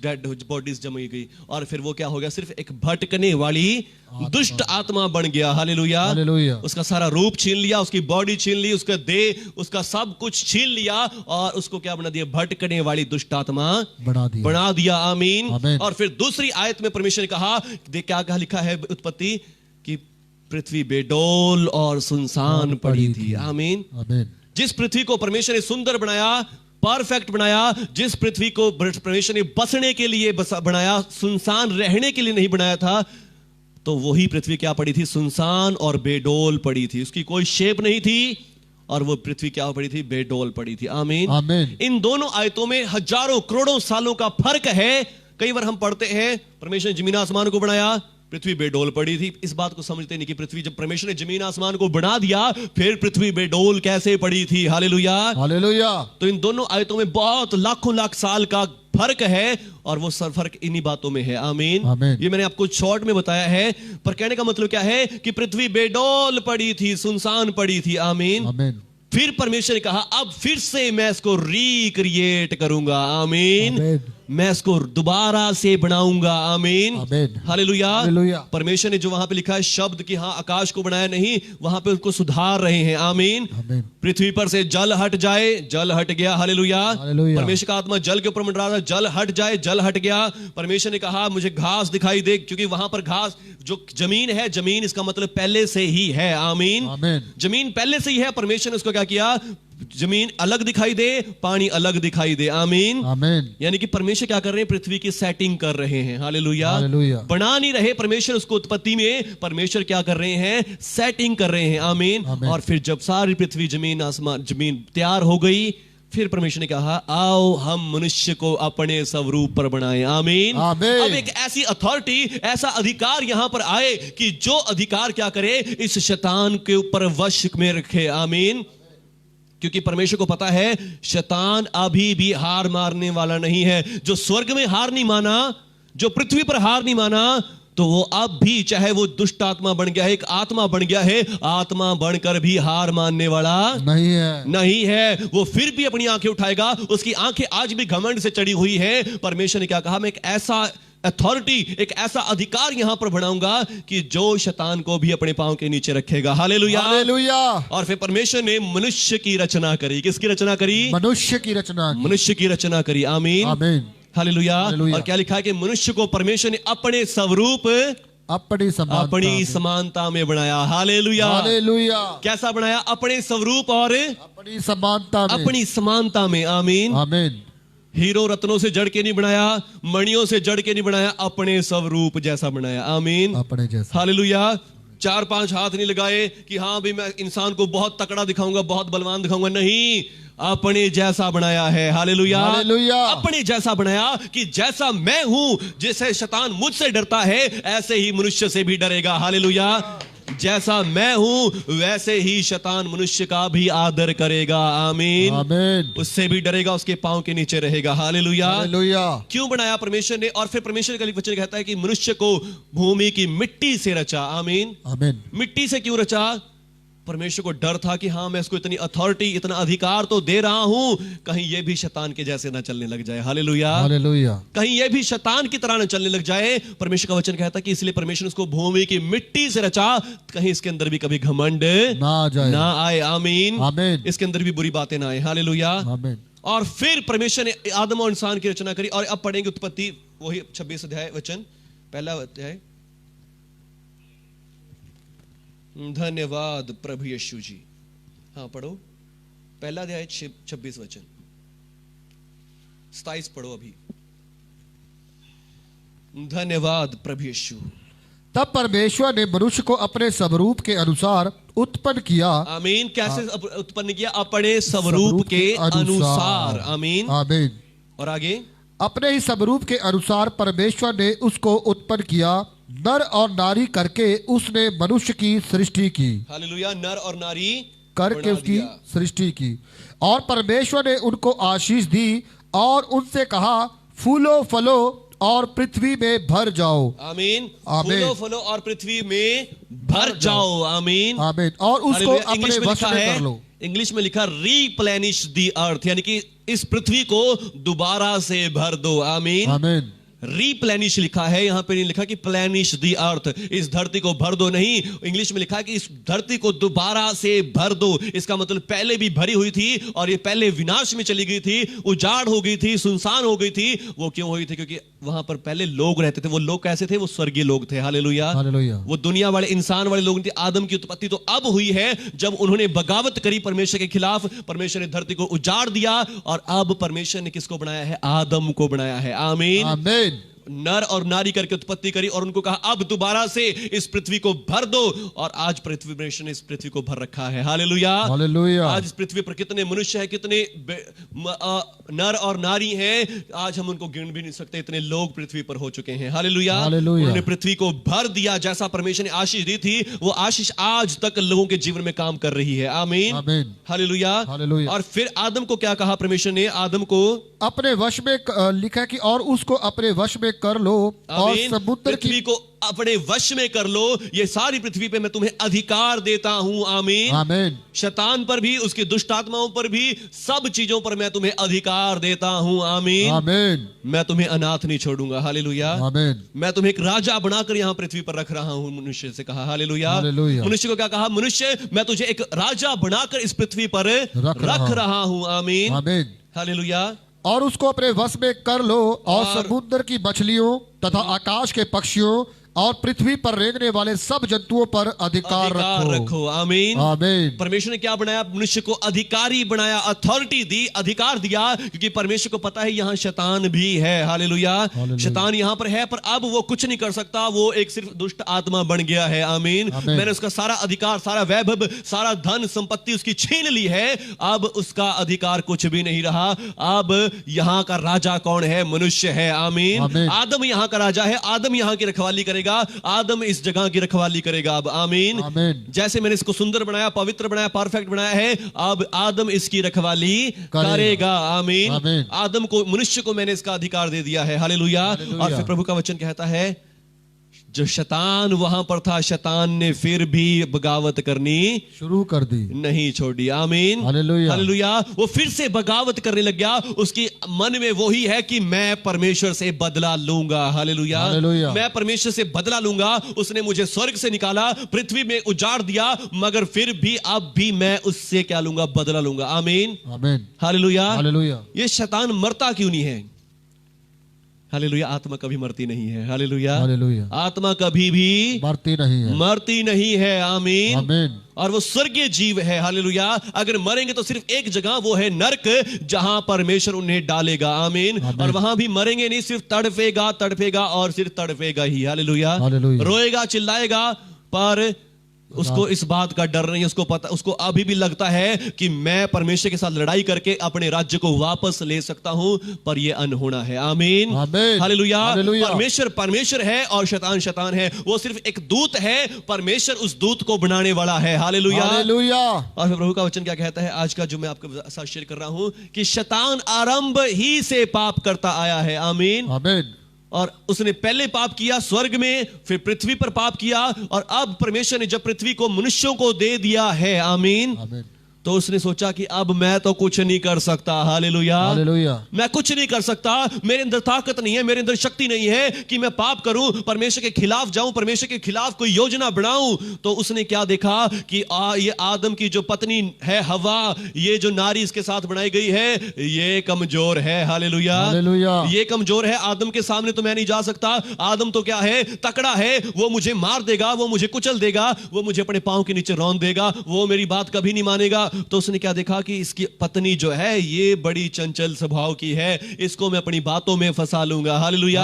डेड बॉडीज जमी गई, और फिर वो क्या हो गया? सिर्फ एक भटकने वाली दुष्ट आत्मा बन गया। हालेलुया। उसका सारा रूप छीन लिया, उसकी बॉडी छीन ली, उसका देह, उसका सब कुछ छीन लिया और उसको क्या बना दिया? भटकने वाली दुष्ट आत्मा बना दिया। आमीन। और फिर दूसरी आयत में परमेश्वर ने कहा, क्या लिखा है उत्पत्ति कि पृथ्वी बेडोल और सुनसान पड़ी थी। आमीन। आमीन। जिस पृथ्वी को परमेश्वर ने सुंदर बनाया, परफेक्ट बनाया, जिस पृथ्वी को परमेश्वर ने बसने के लिए बनाया, सुनसान रहने के लिए नहीं बनाया था, तो वही पृथ्वी क्या पड़ी थी? सुनसान और बेडोल पड़ी थी। उसकी कोई शेप नहीं थी और वो पृथ्वी क्या पड़ी थी? बेडोल पड़ी थी। आमीन। आमीन। इन दोनों आयतों में हजारों करोड़ों सालों का फर्क है। कई बार हम पढ़ते हैं परमेश्वर ने जमीन आसमान को बनाया, पृथ्वी बेडोल पड़ी थी। इस बात को समझते नहीं कि पृथ्वी, जब परमेश्वर ने जमीन आसमान को बना दिया, फिर पृथ्वी बेडोल कैसे पड़ी थी? हालेलुया। हालेलुया। तो इन दोनों आयतों में बहुत लाखों लाख साल का फर्क है और वो फर्क इन्हीं बातों में है। आमीन। आमीन। ये मैंने आपको शॉर्ट में बताया है, पर कहने का मतलब क्या है कि पृथ्वी बेडोल पड़ी थी, सुनसान पड़ी थी। आमीन। आमीन। फिर परमेश्वर ने कहा अब फिर से मैं इसको रिक्रिएट करूंगा। आमीन। आमीन। मैं इसको दोबारा से बनाऊंगा। आमीन। आमीन। हालेलुया। हालेलुया। परमेश्वर ने जो वहां पे लिखा है शब्द कि हाँ आकाश को बनाया नहीं, वहां पे उसको सुधार रहे हैं। आमीन। आमीन। पृथ्वी पर से जल हट जाए, जल हट गया। हालेलुया। हालेलुया। परमेश्वर का आत्मा जल के ऊपर मंडरा रहा है, जल हट जाए, जल हट गया। परमेश्वर ने कहा मुझे घास दिखाई दे, क्योंकि वहां पर घास जो जमीन है, जमीन इसका मतलब पहले से ही है। आमीन। आमीन। जमीन पहले से ही है। परमेश्वर ने उसको क्या किया? जमीन अलग दिखाई दे, पानी अलग दिखाई दे। आमीन। आमीन। यानी कि परमेश्वर क्या कर रहे हैं? पृथ्वी की सेटिंग कर रहे हैं। हालेलुया। हालेलुया। बना नहीं रहे परमेश्वर उसको उत्पत्ति में, परमेश्वर क्या कर रहे हैं? सेटिंग कर रहे हैं। आमीन। आमीन। और फिर जब सारी पृथ्वी, जमीन, आसमान, जमीन तैयार हो गई, फिर परमेश्वर ने कहा आओ हम मनुष्य को अपने स्वरूप पर बनाएं। आमीन। आमीन। अब एक ऐसी अथॉरिटी, ऐसा अधिकार यहां पर आए कि जो अधिकार क्या करे? इस शैतान के ऊपर वश में रखे। आमीन। क्योंकि परमेश्वर को पता है शैतान अभी भी हार मारने वाला नहीं है। जो स्वर्ग में हार नहीं माना, जो पृथ्वी पर हार नहीं माना, तो वो अब भी, चाहे वो दुष्ट आत्मा बन गया है, एक आत्मा बन गया है, आत्मा बनकर भी हार मानने वाला नहीं है। वो फिर भी अपनी आंखें उठाएगा। उसकी आंखें आज भी घमंड से चढ़ी हुई है। परमेश्वर ने क्या कहा? मैं एक ऐसा अथॉरिटी, एक ऐसा अधिकार यहां पर बनाऊंगा कि जो शैतान को भी अपने पांव के नीचे रखेगा। हालेलुया। हालेलुया। और फिर परमेश्वर ने मनुष्य की रचना करी। किसकी रचना करी? मनुष्य की रचना। मनुष्य की रचना करी। आमीन। आमीन। हालेलुया। हालेलुया। और क्या लिखा है कि मनुष्य को परमेश्वर ने अपने स्वरूप, अपनी समानता में बनाया। हालेलुया। हालेलुया। कैसा बनाया? अपने स्वरूप और अपनी समानता में। अपनी समानता में। आमीन। आमीन। हीरो रत्नों से जड़ के नहीं बनाया, मणियों से जड़ के नहीं बनाया, अपने स्वरूप जैसा बनाया। आमीन। अपने जैसा। हालेलुया। 4-5 हाथ नहीं लगाए कि हाँ भी मैं इंसान को बहुत तकड़ा दिखाऊंगा, बहुत बलवान दिखाऊंगा। नहीं, अपने जैसा बनाया है। हालेलुया। हालेलुया। अपने जैसा बनाया कि जैसा मैं हूं, जैसे शैतान मुझसे डरता है, ऐसे ही मनुष्य से भी डरेगा। हालेलुया। जैसा मैं हूं वैसे ही शैतान मनुष्य का भी आदर करेगा। आमीन। आमीन। उससे भी डरेगा, उसके पांव के नीचे रहेगा। हालेलुया। हालेलुया। क्यों बनाया परमेश्वर ने? और फिर परमेश्वर का वचन कहता है कि मनुष्य को भूमि की मिट्टी से रचा। आमीन। आमीन। मिट्टी से क्यों रचा? परमेश्वर को डर था कि हाँ मैं इसको इतनी अथॉरिटी, इतना अधिकार तो दे रहा हूं, कहीं ये भी शैतान के जैसे ना चलने लग जाए। हालेलुया। हालेलुया। कहीं ये भी शैतान की तरह ना चलने लग जाए। परमेश्वर का वचन कहता है कि इसलिए परमेश्वर उसको भूमि की मिट्टी से रचा, कहीं इसके अंदर भी कभी घमंड ना आए। आमीन। आमीन। इसके अंदर भी बुरी बातें ना आए। हालेलुया। आमीन। और फिर परमेश्वर ने आदम और इंसान की रचना करी। और अब पढ़ेंगे उत्पत्ति, वही 26 अध्याय, वचन, पहला अध्याय। धन्यवाद प्रभु यीशु जी। हाँ पढ़ो, पहला अध्याय 26 वचन, 27 पढ़ो अभी। धन्यवाद प्रभु यीशु। तब परमेश्वर ने मनुष्य को अपने स्वरूप के अनुसार उत्पन्न किया। आमीन। कैसे उत्पन्न किया? अपने स्वरूप के अनुसार। आमीन। आमीन। और आगे, अपने ही स्वरूप के अनुसार परमेश्वर ने उसको उत्पन्न किया, नर और नारी करके उसने मनुष्य की सृष्टि की। हालेलुया। नर और नारी करके उसकी सृष्टि की। और परमेश्वर ने उनको आशीष दी और उनसे कहा फूलो फलो और पृथ्वी में भर जाओ। आमीन। आमीन। फूलो फलो और पृथ्वी में भर जाओ। आमीन। आमीन। और उसको अपने वश में कर लो। इंग्लिश में लिखा रीप्लेनिश दी अर्थ, यानी कि इस पृथ्वी को दोबारा से भर दो। आमीन। आमीन। रीप्लेनिश लिखा है, यहां पे नहीं लिखा कि प्लेनिश दी अर्थ, इस धरती को भर दो, नहीं, इंग्लिश में लिखा है कि इस धरती को दोबारा से भर दो। इसका मतलब पहले भी भरी हुई थी और ये पहले विनाश में चली गई थी, उजाड़ हो गई थी, सुनसान हो गई थी। वो क्यों हुई थी? क्योंकि वहां पर पहले लोग रहते थे। वो लोग कैसे थे? वो स्वर्गीय लोग थे। Hallelujah, hallelujah. वो दुनिया वाले इंसान वाले लोग थे। आदम की उत्पत्ति तो अब हुई है जब उन्होंने बगावत करी परमेश्वर के खिलाफ। परमेश्वर ने धरती को उजाड़ दिया और अब परमेश्वर ने किसको बनाया है? आदम को बनाया है। आमीन। आमीन। नर और नारी करके उत्पत्ति करी और उनको कहा अब दोबारा से इस पृथ्वी को भर दो। और आज पृथ्वी परमेश्वर ने इस पृथ्वी को भर रखा है। Hallelujah, hallelujah. आज इस पृथ्वी पर कितने मनुष्य हैं, कितने नर और नारी हैं, आज हम उनको गिन भी नहीं सकते, इतने लोग पृथ्वी पर हो चुके हैं। Hallelujah, hallelujah. उन्होंने पृथ्वी को भर दिया। जैसा परमेश्वर ने आशीष दी थी वो आशीष आज तक लोगों के जीवन में काम कर रही है। आमीन, आमीन। Hallelujah, hallelujah. और फिर आदम को क्या कहा परमेश्वर ने? आदम को अपने वश में लिखा है कि और उसको अपने वश में कर लो और आमीन। समुद्र पृथ्वी की को अपने वश में कर लो, ये सारी पृथ्वी पे मैं तुम्हें अधिकार देता हूं। आमीन। आमीन। शैतान पर भी, उसकी दुष्ट आत्माओं पर भी, सब चीजों पर मैं तुम्हें अधिकार देता हूं। आमीन। आमीन। मैं तुम्हें अनाथ नहीं छोड़ूंगा। हालेलुया, आमीन। मैं तुम्हें एक राजा बनाकर यहां पृथ्वी पर रख रहा हूं। मनुष्य से कहा। Hallelujah, hallelujah. मनुष्य को क्या कहा? मनुष्य, मैं तुझे एक राजा बनाकर इस पृथ्वी पर रख रहा हूं। आमीन, आमीन। हालेलुया। और उसको अपने वश में कर लो और और समुद्र की मछलियों तथा आकाश के पक्षियों और पृथ्वी पर रेंगने वाले सब जंतुओं पर अधिकार रखो। आमीन। आमीन। परमेश्वर ने क्या बनाया? मनुष्य को अधिकारी बनाया, अथॉरिटी दी, अधिकार दिया, क्योंकि परमेश्वर को पता है यहां शैतान भी है। हालेलुया, शैतान यहां पर है, पर अब वो कुछ नहीं कर सकता, वो एक सिर्फ दुष्ट आत्मा बन गया है। आमीन। मैंने उसका सारा अधिकार, सारा वैभव, सारा धन संपत्ति उसकी छीन ली है। अब उसका अधिकार कुछ भी नहीं रहा। अब यहां का राजा कौन है? मनुष्य है। आमीन। आदम यहां का राजा है, आदम यहां की रखवाली करेगा, आदम इस जगह की रखवाली करेगा। अब आमीन। आमीन। जैसे मैंने इसको सुंदर बनाया, पवित्र बनाया, परफेक्ट बनाया है, अब आदम इसकी रखवाली करेगा। आमीन। आमीन। आदम को, मनुष्य को मैंने इसका अधिकार दे दिया है। हालेलुया। और फिर प्रभु का वचन कहता है जो शैतान वहां पर था, शैतान ने फिर भी बगावत करनी शुरू कर दी, नहीं छोड़ी। आमीन। हालेलुया। हालेलुया। वो फिर से बगावत करने लग गया। उसकी मन में वही है कि मैं परमेश्वर से बदला लूंगा। हालेलुया। हालेलुया। मैं परमेश्वर से बदला लूंगा। उसने मुझे स्वर्ग से निकाला, पृथ्वी में उजाड़ दिया, मगर फिर भी अब भी मैं उससे क्या लूंगा? बदला लूंगा। आमीन। आमीन। हालेलुया। हालेलुया। ये शैतान मरता क्यों नहीं है? हालेलुया। आत्मा कभी मरती नहीं है। हालेलुया। हालेलुया। आत्मा कभी भी मरती नहीं है। मरती नहीं है। आमीन। आमीन। और वो स्वर्गीय जीव है। हालेलुया। अगर मरेंगे तो सिर्फ एक जगह, वो है नरक, जहां परमेश्वर उन्हें डालेगा। आमीन। और वहां भी मरेंगे नहीं, सिर्फ तड़फेगा, तड़फेगा और सिर्फ तड़फेगा ही। हालेलुया। रोएगा, चिल्लाएगा, पर उसको इस बात का डर नहीं। उसको पता, उसको अभी भी लगता है कि मैं परमेश्वर के साथ लड़ाई करके अपने राज्य को वापस ले सकता हूं, पर यह अनहोना है। आमीन। हालेलुया। परमेश्वर परमेश्वर है और शैतान शैतान है। वो सिर्फ एक दूत है, परमेश्वर उस दूत को बनाने वाला है। हालेलुया। और फिर प्रभु का वचन क्या कहता है आज का, जो मैं आपके साथ शेयर कर रहा हूं, कि शैतान आरंभ ही से पाप करता आया है। आमीन। आमीन। और उसने पहले पाप किया स्वर्ग में, फिर पृथ्वी पर पाप किया, और अब परमेश्वर ने जब पृथ्वी को मनुष्यों को दे दिया है, आमीन, तो उसने सोचा कि अब मैं तो कुछ नहीं कर सकता। हालेलुया। हालेलुया। मैं कुछ नहीं कर सकता, मेरे अंदर ताकत नहीं है, मेरे अंदर शक्ति नहीं है कि मैं पाप करूं, परमेश्वर के खिलाफ जाऊं, परमेश्वर के खिलाफ कोई योजना बनाऊं। तो उसने क्या देखा कि ये आदम की जो पत्नी है हवा, ये जो नारी इसके साथ बनाई गई है, ये कमजोर है। हालेलुया। ये कमजोर है, आदम के सामने तो मैं नहीं जा सकता। आदम तो क्या है? तकड़ा है, वो मुझे मार देगा, वो मुझे कुचल देगा, वो मुझे अपने पांव के नीचे रौंद देगा, वो मेरी बात कभी नहीं मानेगा। तो उसने क्या देखा कि इसकी पत्नी जो है ये बड़ी चंचल स्वभाव की है, इसको मैं अपनी बातों में फंसा लूंगा। हालेलुया।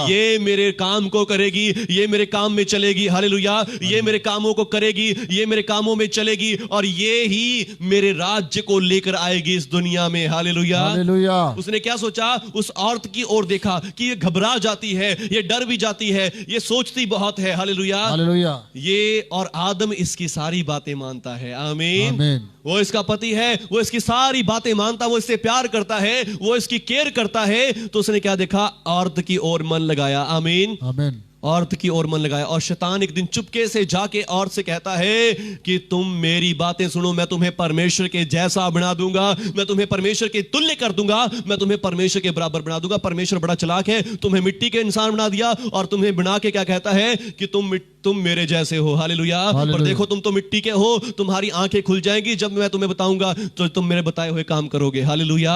ये मेरे काम को करेगी, ये मेरे काम में चलेगी। हालेलुया। ये मेरे कामों को करेगी, ये मेरे कामों में चलेगी, और ये ही मेरे राज्य को लेकर आएगी इस दुनिया में। हालेलुया। उसने क्या सोचा? उस औरत की ओर देखा कि ये घबरा जाती है, ये डर भी जाती है, ये सोचती बहुत है। हालेलुया। ये और आदम इसकी सारी बातें मानता है। आमीन। वो इसका पति है, वो इसकी सारी बातें मानता, वो इससे प्यार करता है, वो इसकी केयर करता है। तो उसने क्या देखा? औरत की ओर मन लगाया। आमीन। औरत की ओर मन लगाया। और शैतान एक दिन चुपके से जाके औरत से कहता है कि तुम मेरी बातें सुनो, मैं तुम्हें परमेश्वर के जैसा बना दूंगा, मैं तुम्हें परमेश्वर के तुल्य कर दूंगा, मैं तुम्हें परमेश्वर के बराबर बना दूंगा। परमेश्वर बड़ा चालाक है, तुम्हें मिट्टी के इंसान बना दिया और तुम्हें बना के क्या कहता है कि तुम मेरे जैसे हो। हालेलुया। पर देखो तुम तो मिट्टी के हो, तुम्हारी आंखें खुल जाएंगी जब मैं तुम्हें बताऊंगा तो तुम मेरे बताए हुए काम करोगे। हालेलुया।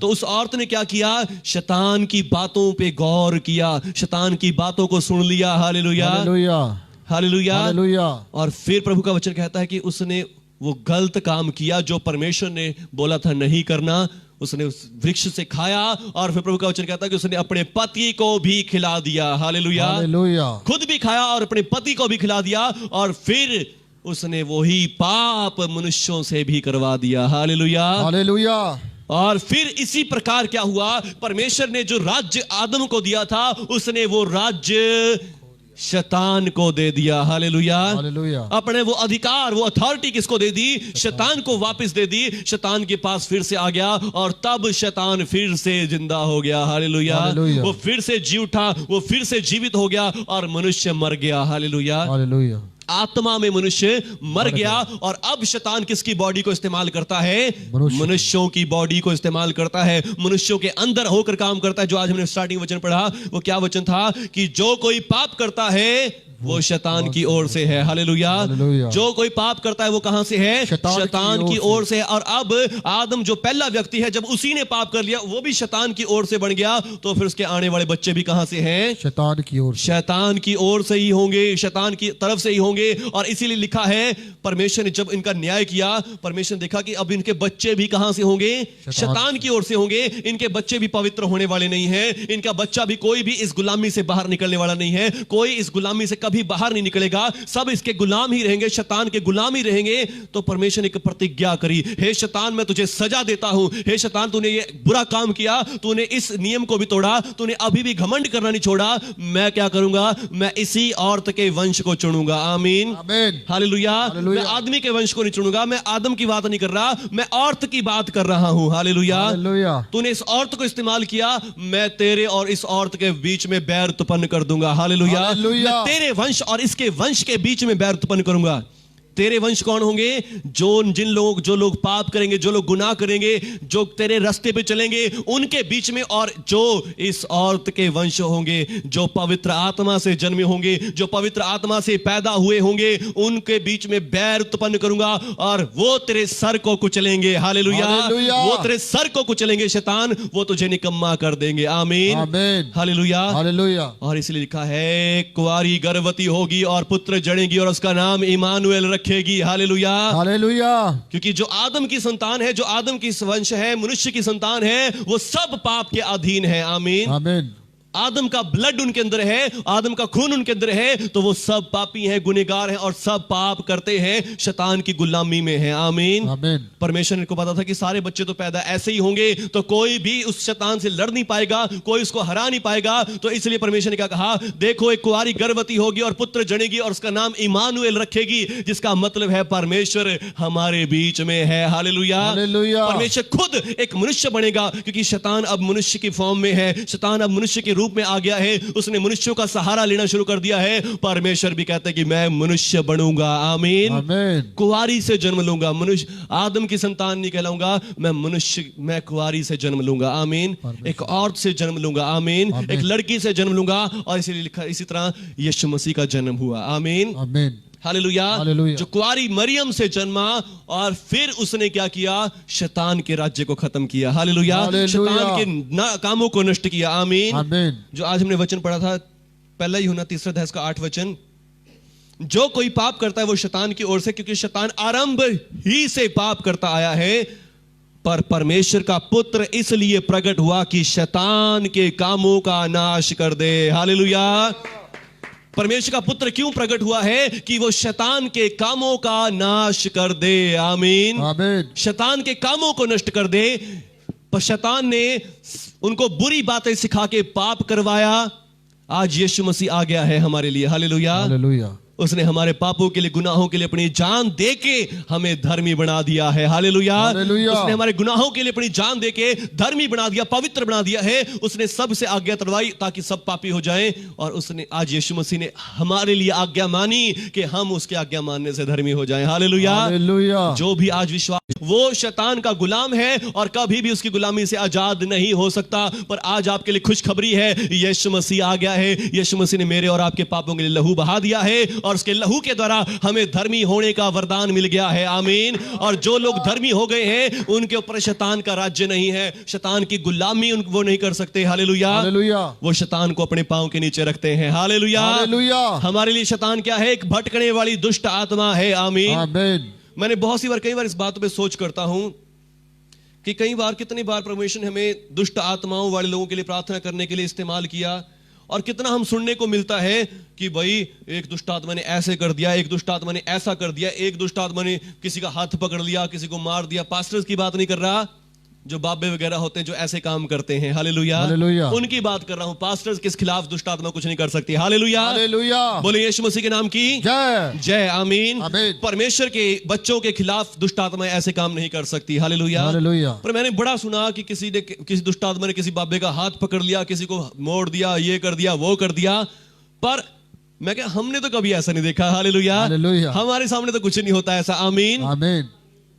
तो उस औरत ने क्या किया? शैतान की बातों पे गौर किया, शैतान की बातों को सुन लिया। Hallelujah, hallelujah, hallelujah. और फिर प्रभु का वचन कहता है कि उसने वो गलत काम किया जो परमेश्वर ने बोला था नहीं करना। उसने उस वृक्ष से खाया और फिर प्रभु का वचन कहता है कि उसने अपने पति को भी खिला दिया। Hallelujah, hallelujah. खुद भी खाया और अपने पति को भी खिला दिया और फिर उसने वही पाप मनुष्यों से भी करवा दिया। Hallelujah, hallelujah. और फिर इसी प्रकार क्या हुआ? परमेश्वर ने जो राज्य आदम को दिया था उसने वो राज्य शैतान को दे दिया। Hallelujah, hallelujah. अपने वो अधिकार, वो अथॉरिटी किसको दे दी? शैतान को वापस दे दी। शैतान के पास फिर से आ गया और तब शैतान फिर से जिंदा हो गया। हालेलुया, वो फिर से जी उठा, वो फिर से जीवित हो गया और मनुष्य मर गया। Hallelujah, hallelujah. आत्मा में मनुष्य मर गया और अब शैतान किसकी बॉडी को इस्तेमाल करता है? मनुष्यों की बॉडी को इस्तेमाल करता है, मनुष्यों के अंदर होकर काम करता है। जो आज हमने स्टार्टिंग वचन पढ़ा वो क्या वचन था? कि जो कोई पाप करता है वो शैतान की ओर से है। हालेलुया। जो कोई पाप करता है वो कहां से है? शैतान की ओर से। और अब आदम जो पहला व्यक्ति है, जब उसी ने पाप कर लिया वो भी शैतान की ओर से बन गया, तो फिर उसके आने वाले बच्चे भी कहां से हैं? शैतान की ओर। शैतान की ओर से ही होंगे, शैतान की तरफ से ही होंगे। और इसीलिए लिखा है परमेश्वर ने जब इनका न्याय किया, परमेश्वर ने देखा कि अब इनके बच्चे भी कहां से होंगे? शैतान की ओर से होंगे। इनके बच्चे भी पवित्र होने वाले नहीं है, इनका बच्चा भी कोई भी इस गुलामी से बाहर निकलने वाला नहीं है, कोई इस गुलामी से कभी बाहर नहीं निकलेगा, सब इसके गुलाम ही रहेंगे, शैतान के गुलाम ही रहेंगे। तो परमेश्वर ने एक प्रतिज्ञा करी, हे शैतान मैं तुझे सजा देता हूं, हे शैतान तूने ये बुरा काम किया, तूने इस नियम को भी तोड़ा, तूने अभी भी घमंड करना नहीं छोड़ा, मैं क्या करूंगा? मैं इसी औरत के वंश को चुनूंगा। आमीन, हालेलुया। मैं आदमी के वंश को नहीं चुनूंगा, मैं आदम की बात नहीं कर रहा, मैं औरत की बात कर रहा हूं। हालेलुया। तूने इस औरत को इस्तेमाल किया, मैं तेरे और इस औरत के बीच में बैर उत्पन्न कर दूंगा। हालेलुया। मैं तेरे वंश और इसके वंश के बीच में बैर उत्पन्न करूंगा। तेरे वंश कौन होंगे? जो लोग पाप करेंगे, जो लोग गुनाह करेंगे, जो तेरे रास्ते पे चलेंगे उनके बीच में, और जो इस औरत के वंश होंगे, जो पवित्र आत्मा से जन्मे होंगे, जो पवित्र आत्मा से पैदा हुए होंगे, उनके बीच में बैर उत्पन्न करूंगा और वो तेरे सर को कुचलेंगे। हालेलुया। वो तेरे सर को कुचलेंगे शैतान, वो तुझे निकम्मा कर देंगे। आमीन, हालेलुया, हालेलुया। और इसलिए लिखा है कुंवारी गर्भवती होगी और पुत्र जनेगी और उसका नाम इमानुएल रखेगी। Hallelujah, hallelujah. क्योंकि जो आदम की संतान है, जो आदम की वंश है, मनुष्य की संतान है, वो सब पाप के अधीन है। आमीन, आमीन। आदम का ब्लड उनके अंदर है, आदम का खून उनके अंदर है, तो वो सब पापी हैं, गुनहगार हैं और सब पाप करते हैं, शैतान की गुलामी में है। आमीन, आमीन। परमेश्वर को पता था कि सारे बच्चे तो पैदा ऐसे ही होंगे, तो कोई भी उस शैतान से लड़ नहीं पाएगा, कोई उसको हरा नहीं पाएगा। तो इसलिए परमेश्वर ने क्या कहा? देखो एक कुंवारी गर्भवती होगी और पुत्र जनेगी और उसका नाम इमानुएल रखेगी, जिसका मतलब है परमेश्वर हमारे बीच में है। Hallelujah, hallelujah. परमेश्वर खुद एक मनुष्य बनेगा, क्योंकि शैतान अब मनुष्य की फॉर्म में है, शैतान अब मनुष्य के रूप में आ गया है, उसने मनुष्यों का सहारा लेना शुरू कर दिया है। परमेश्वर भी कहता है कि मैं मनुष्य बनूंगा। आमीन, आमीन। कुंवारी से जन्म लूंगा, मनुष्य, आदम की संतान नहीं कहलाऊंगा, मैं मनुष्य, मैं कुंवारी से जन्म लूंगा। आमीन, एक औरत से जन्म लूंगा। आमीन, एक लड़की से जन्म लूंगा। और इसीलिए लिखा, इसी तरह यीशु मसीह का जन्म हुआ। आमीन, आमीन, हालेलुया। जो कुंवारी मरियम से जन्मा और फिर उसने क्या किया? शैतान के राज्य को खत्म किया। हालेलुया, शैतान के कामों को नष्ट किया। आमीन, आमीन। जो आज हमने वचन पढ़ा था, पहला यूहन्ना 3 अध्याय का 8 वचन, जो कोई पाप करता है वो शैतान की ओर से, क्योंकि शैतान आरंभ ही से पाप करता आया है, पर परमेश्वर का पुत्र इसलिए प्रकट हुआ कि शैतान के कामों का नाश कर दे। हालेलुया। परमेश्वर का पुत्र क्यों प्रकट हुआ है? कि वो शैतान के कामों का नाश कर दे। आमीन, आमीन। शैतान के कामों को नष्ट कर दे। पर शैतान ने उनको बुरी बातें सिखा के पाप करवाया। आज यीशु मसीह आ गया है हमारे लिए। Hallelujah, hallelujah. उसने हमारे पापों के लिए, गुनाहों के लिए अपनी जान देके हमें धर्मी बना दिया है। हालेलुया। हालेलुया। उसने हमारे गुनाहों के लिए अपनी जान देके धर्मी बना दिया, पवित्र बना दिया है। उसने सबसे आज्ञा तोड़वाई ताकि सब पापी हो जाएं, और उसने आज यीशु मसीह ने हमारे लिए आज्ञा मानी कि हम उसके आज्ञा मानने से धर्मी हो जाएं। हालेलुया। हालेलुया। जो भी आज विश्वास, वो शैतान का गुलाम है और कभी भी उसकी गुलामी से आजाद नहीं हो सकता। पर आज आपके लिए खुशखबरी है, यीशु मसीह आ गया है। यीशु मसीह ने मेरे और आपके पापों के लिए लहू बहा दिया है, और उसके लहू के द्वारा हमें धर्मी होने का वरदान मिल गया है। आमीन। और जो लोग धर्मी हो गए हैं उनके ऊपर शैतान का राज्य नहीं है, शैतान की गुलामी वो नहीं कर सकते। हालेलुया। हालेलुया। वो शैतान को अपने पांव के नीचे रखते हैं। हालेलुया। हालेलुया। हमारे लिए शैतान क्या है? एक भटकने वाली दुष्ट आत्मा है। आमीन। आमीन। मैंने कई बार इस बात पे सोच करता हूं कि कितनी बार परमेश्वर ने हमें दुष्ट आत्माओं वाले लोगों के लिए प्रार्थना करने के लिए इस्तेमाल किया, और कितना हम सुनने को मिलता है कि भाई एक दुष्ट आत्मा ने ऐसे कर दिया, एक दुष्ट आत्मा ने ऐसा कर दिया, एक दुष्ट आत्मा ने किसी का हाथ पकड़ लिया, किसी को मार दिया। पास्टर्स की बात नहीं कर रहा, जो बाबे वगैरह होते हैं जो ऐसे काम करते हैं। हालेलुया। हालेलुया। उनकी बात कर रहा हूं। पास्टर्स के खिलाफ दुष्ट आत्मा कुछ नहीं कर सकती। हालेलुया। हालेलुया। बोले यीशु मसीह के नाम की जय। जय। आमीन। आमीन। परमेश्वर के बच्चों के खिलाफ दुष्ट आत्मा ऐसे काम नहीं कर सकती। हालेलुया। हालेलुया। पर मैंने बड़ा सुना कि किसी दुष्ट आत्मा ने किसी बाबे का हाथ पकड़ लिया, किसी को मोड़ दिया, ये कर दिया, वो कर दिया। पर मैं क्या, हमने तो कभी ऐसा नहीं देखा। हालेलुया। हालेलुया। हमारे सामने तो कुछ नहीं होता ऐसा। आमीन। आमीन।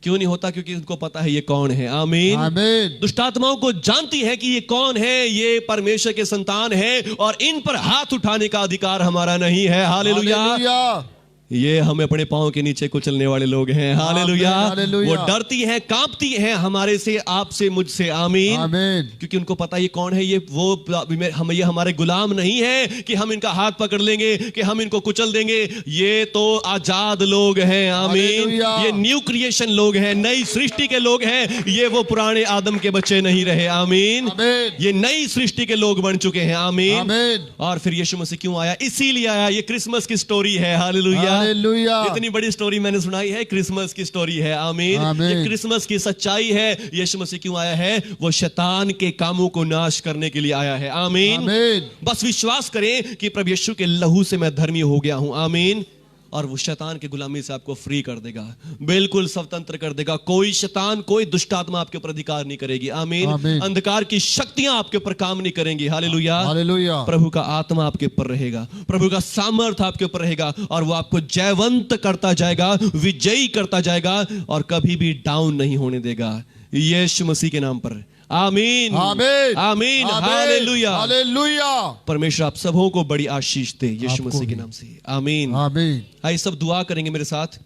क्यों नहीं होता? क्योंकि उनको पता है ये कौन है। आमीन। आमीन। दुष्ट आत्माओं को जानती है कि ये कौन है, ये परमेश्वर के संतान है, और इन पर हाथ उठाने का अधिकार हमारा नहीं है। हालेलुया। हालेलुया। ये हम अपने पांव के नीचे कुचलने वाले लोग हैं। हालेलुया। हालेलुया। वो डरती हैं, कांपती हैं हमारे से, आपसे, मुझसे। आमीन। आमीन। क्योंकि उनको पता ये कौन है, ये हमारे गुलाम नहीं है कि हम इनका हाथ पकड़ लेंगे, कि हम इनको कुचल देंगे। ये तो आजाद लोग हैं। आमीन। हालेलुया। ये न्यू क्रिएशन लोग हैं, नई सृष्टि के लोग हैं। ये वो पुराने आदम के बच्चे नहीं रहे। आमीन। आमीन। ये नई सृष्टि के लोग बन चुके हैं। आमीन। आमीन। और फिर यीशु मसीह क्यों आया? इसीलिए आया। ये क्रिसमस की स्टोरी है। हालेलुया। हालेलुया। इतनी बड़ी स्टोरी मैंने सुनाई है, क्रिसमस की स्टोरी है। आमीन। आमीन। ये क्रिसमस की सच्चाई है। यीशु मसीह क्यों आया है? वो शैतान के कामों को नाश करने के लिए आया है। आमीन। आमीन। बस विश्वास करें कि प्रभु यीशु के लहू से मैं धर्मी हो गया हूं। आमीन। और वो शैतान की गुलामी से आपको फ्री कर देगा, बिल्कुल स्वतंत्र कर देगा। कोई शैतान, कोई दुष्ट आत्मा आपके ऊपर अधिकार नहीं करेगी। आमीन। आमीन। अंधकार की शक्तियां आपके ऊपर काम नहीं करेंगी। हालेलुया। हालेलुया। प्रभु का आत्मा आपके ऊपर रहेगा, प्रभु का सामर्थ आपके ऊपर रहेगा, और वो आपको जयवंत करता जाएगा, विजयी करता जाएगा, और कभी भी डाउन नहीं होने देगा। यीशु मसीह के नाम पर। आमीन। आमीन। आमीन। हालेलुया। हालेलुया। परमेश्वर आप सबों को बड़ी आशीष दे यीशु आपको मसीह के भी। नाम से। आमीन। आमीन। आइए सब दुआ करेंगे मेरे साथ।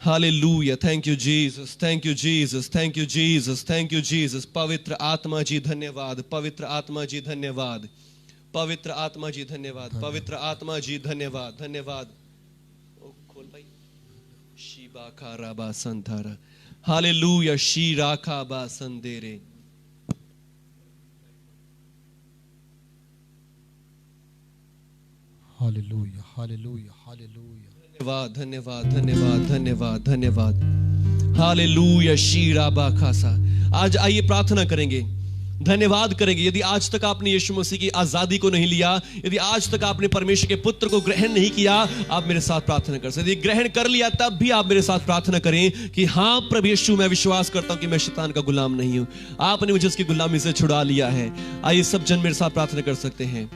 Hallelujah. Thank you Jesus, thank you Jesus, thank you Jesus, thank you Jesus. पवित्र आत्मा जी धन्यवाद, पवित्र आत्मा जी धन्यवाद, पवित्र आत्मा जी धन्यवाद, पवित्र आत्मा जी धन्यवाद, धन्यवाद। ओ खोल भाई। शिबा खाराबा संधारा। हालेलुया। शीरा खाबा संदेरे। हालेलुया। हालेलुया। हालेलुया। धन्यवाद, धन्यवाद, धन्यवाद, धन्यवाद, धन्यवाद। हालेलुया। शीरा बाखासा। आज आइए प्रार्थना करेंगे, धन्यवाद करेंगे। यदि आज तक आपने यीशु मसीह की आजादी को नहीं लिया, यदि आज तक आपने परमेश्वर के पुत्र को ग्रहण नहीं किया, आप मेरे साथ प्रार्थना कर सकते। यदि ग्रहण कर लिया तब भी आप मेरे साथ प्रार्थना करें कि हाँ प्रभु यीशु, मैं विश्वास करता हूं कि मैं शैतान का गुलाम नहीं हूं, आपने मुझे उसकी गुलामी से छुड़ा लिया है। आइए सब जन मेरे साथ प्रार्थना कर सकते हैं।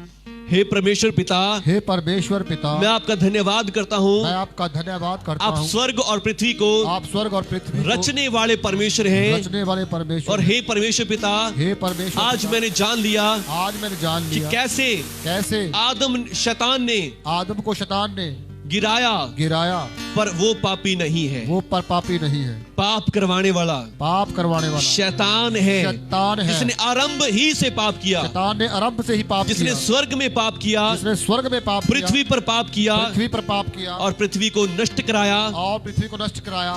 हे परमेश्वर पिता, हे परमेश्वर पिता, मैं आपका धन्यवाद करता हूं। मैं आपका धन्यवाद करता आप हूँ। स्वर्ग और पृथ्वी को आप स्वर्ग और पृथ्वी को रचने वाले परमेश्वर हैं। रचने वाले परमेश्वर। और हे परमेश्वर पिता, हे परमेश्वर आज पिता, मैंने जान लिया आज मैंने जान कि लिया कैसे आदम को शैतान ने गिराया, पर वो पापी नहीं है, वो पर पापी नहीं है, पाप करवाने वाला शैतान है, जिसने आरंभ ही से पाप किया, शैतान ने आरंभ से ही पाप किया, जिसने स्वर्ग में पाप किया, जिसने स्वर्ग में पाप किया, पृथ्वी पर पाप किया, और पृथ्वी को नष्ट कराया,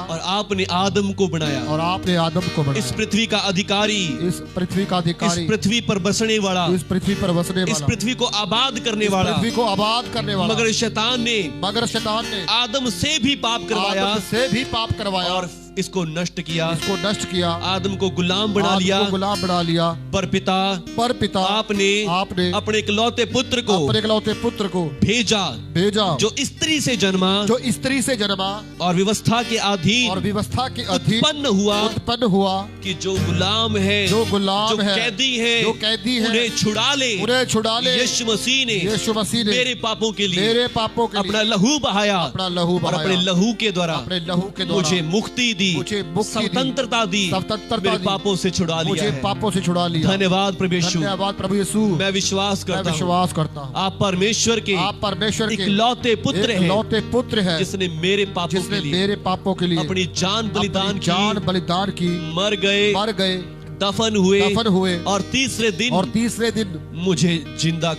और आपने आदम को बनाया, और आपने आदम को बनाया, इस पृथ्वी का अधिकारी, इस पृथ्वी पर बसने वाला, इस पृथ्वी पर बसने वाला, इस पृथ्वी को आबाद करने वाला, पृथ्वी को आबाद करने वाला। मगर शैतान ने शैतान ने आदम से भी पाप करवाया, और इसको नष्ट किया, इसको नष्ट किया, आदम को गुलाम बना आदम लिया। को गुलाम बना लिया। पर पिता आपने अपने इकलौते पुत्र को अपने इकलौते पुत्र को भेजा जो स्त्री से जन्मा, जो स्त्री से जन्मा और व्यवस्था के और अधीन व्यवस्था के अधीन उत्पन्न हुआ कि जो गुलाम है, जो गुलाम जो है, कैदी है, जो कैदी है, उन्हें छुड़ा ले। यीशु मसीह ने मेरे पापों के लिए अपना लहू बहाया, और अपने लहू के द्वारा मुझे मुक्ति दी, स्वतंत्रता दी, मेरे पापों से छुड़ा लिया है। पापों से छुड़ा लिया। धन्यवाद प्रभु यीशु। धन्यवाद प्रभु यीशु। मैं विश्वास करता हूँ आप परमेश्वर के इकलौते पुत्र हैं, इकलौते पुत्र हैं, जिसने मेरे पापों के लिए अपनी जान बलिदान की, मर गए, दफन हुए और तीसरे दिन मुझे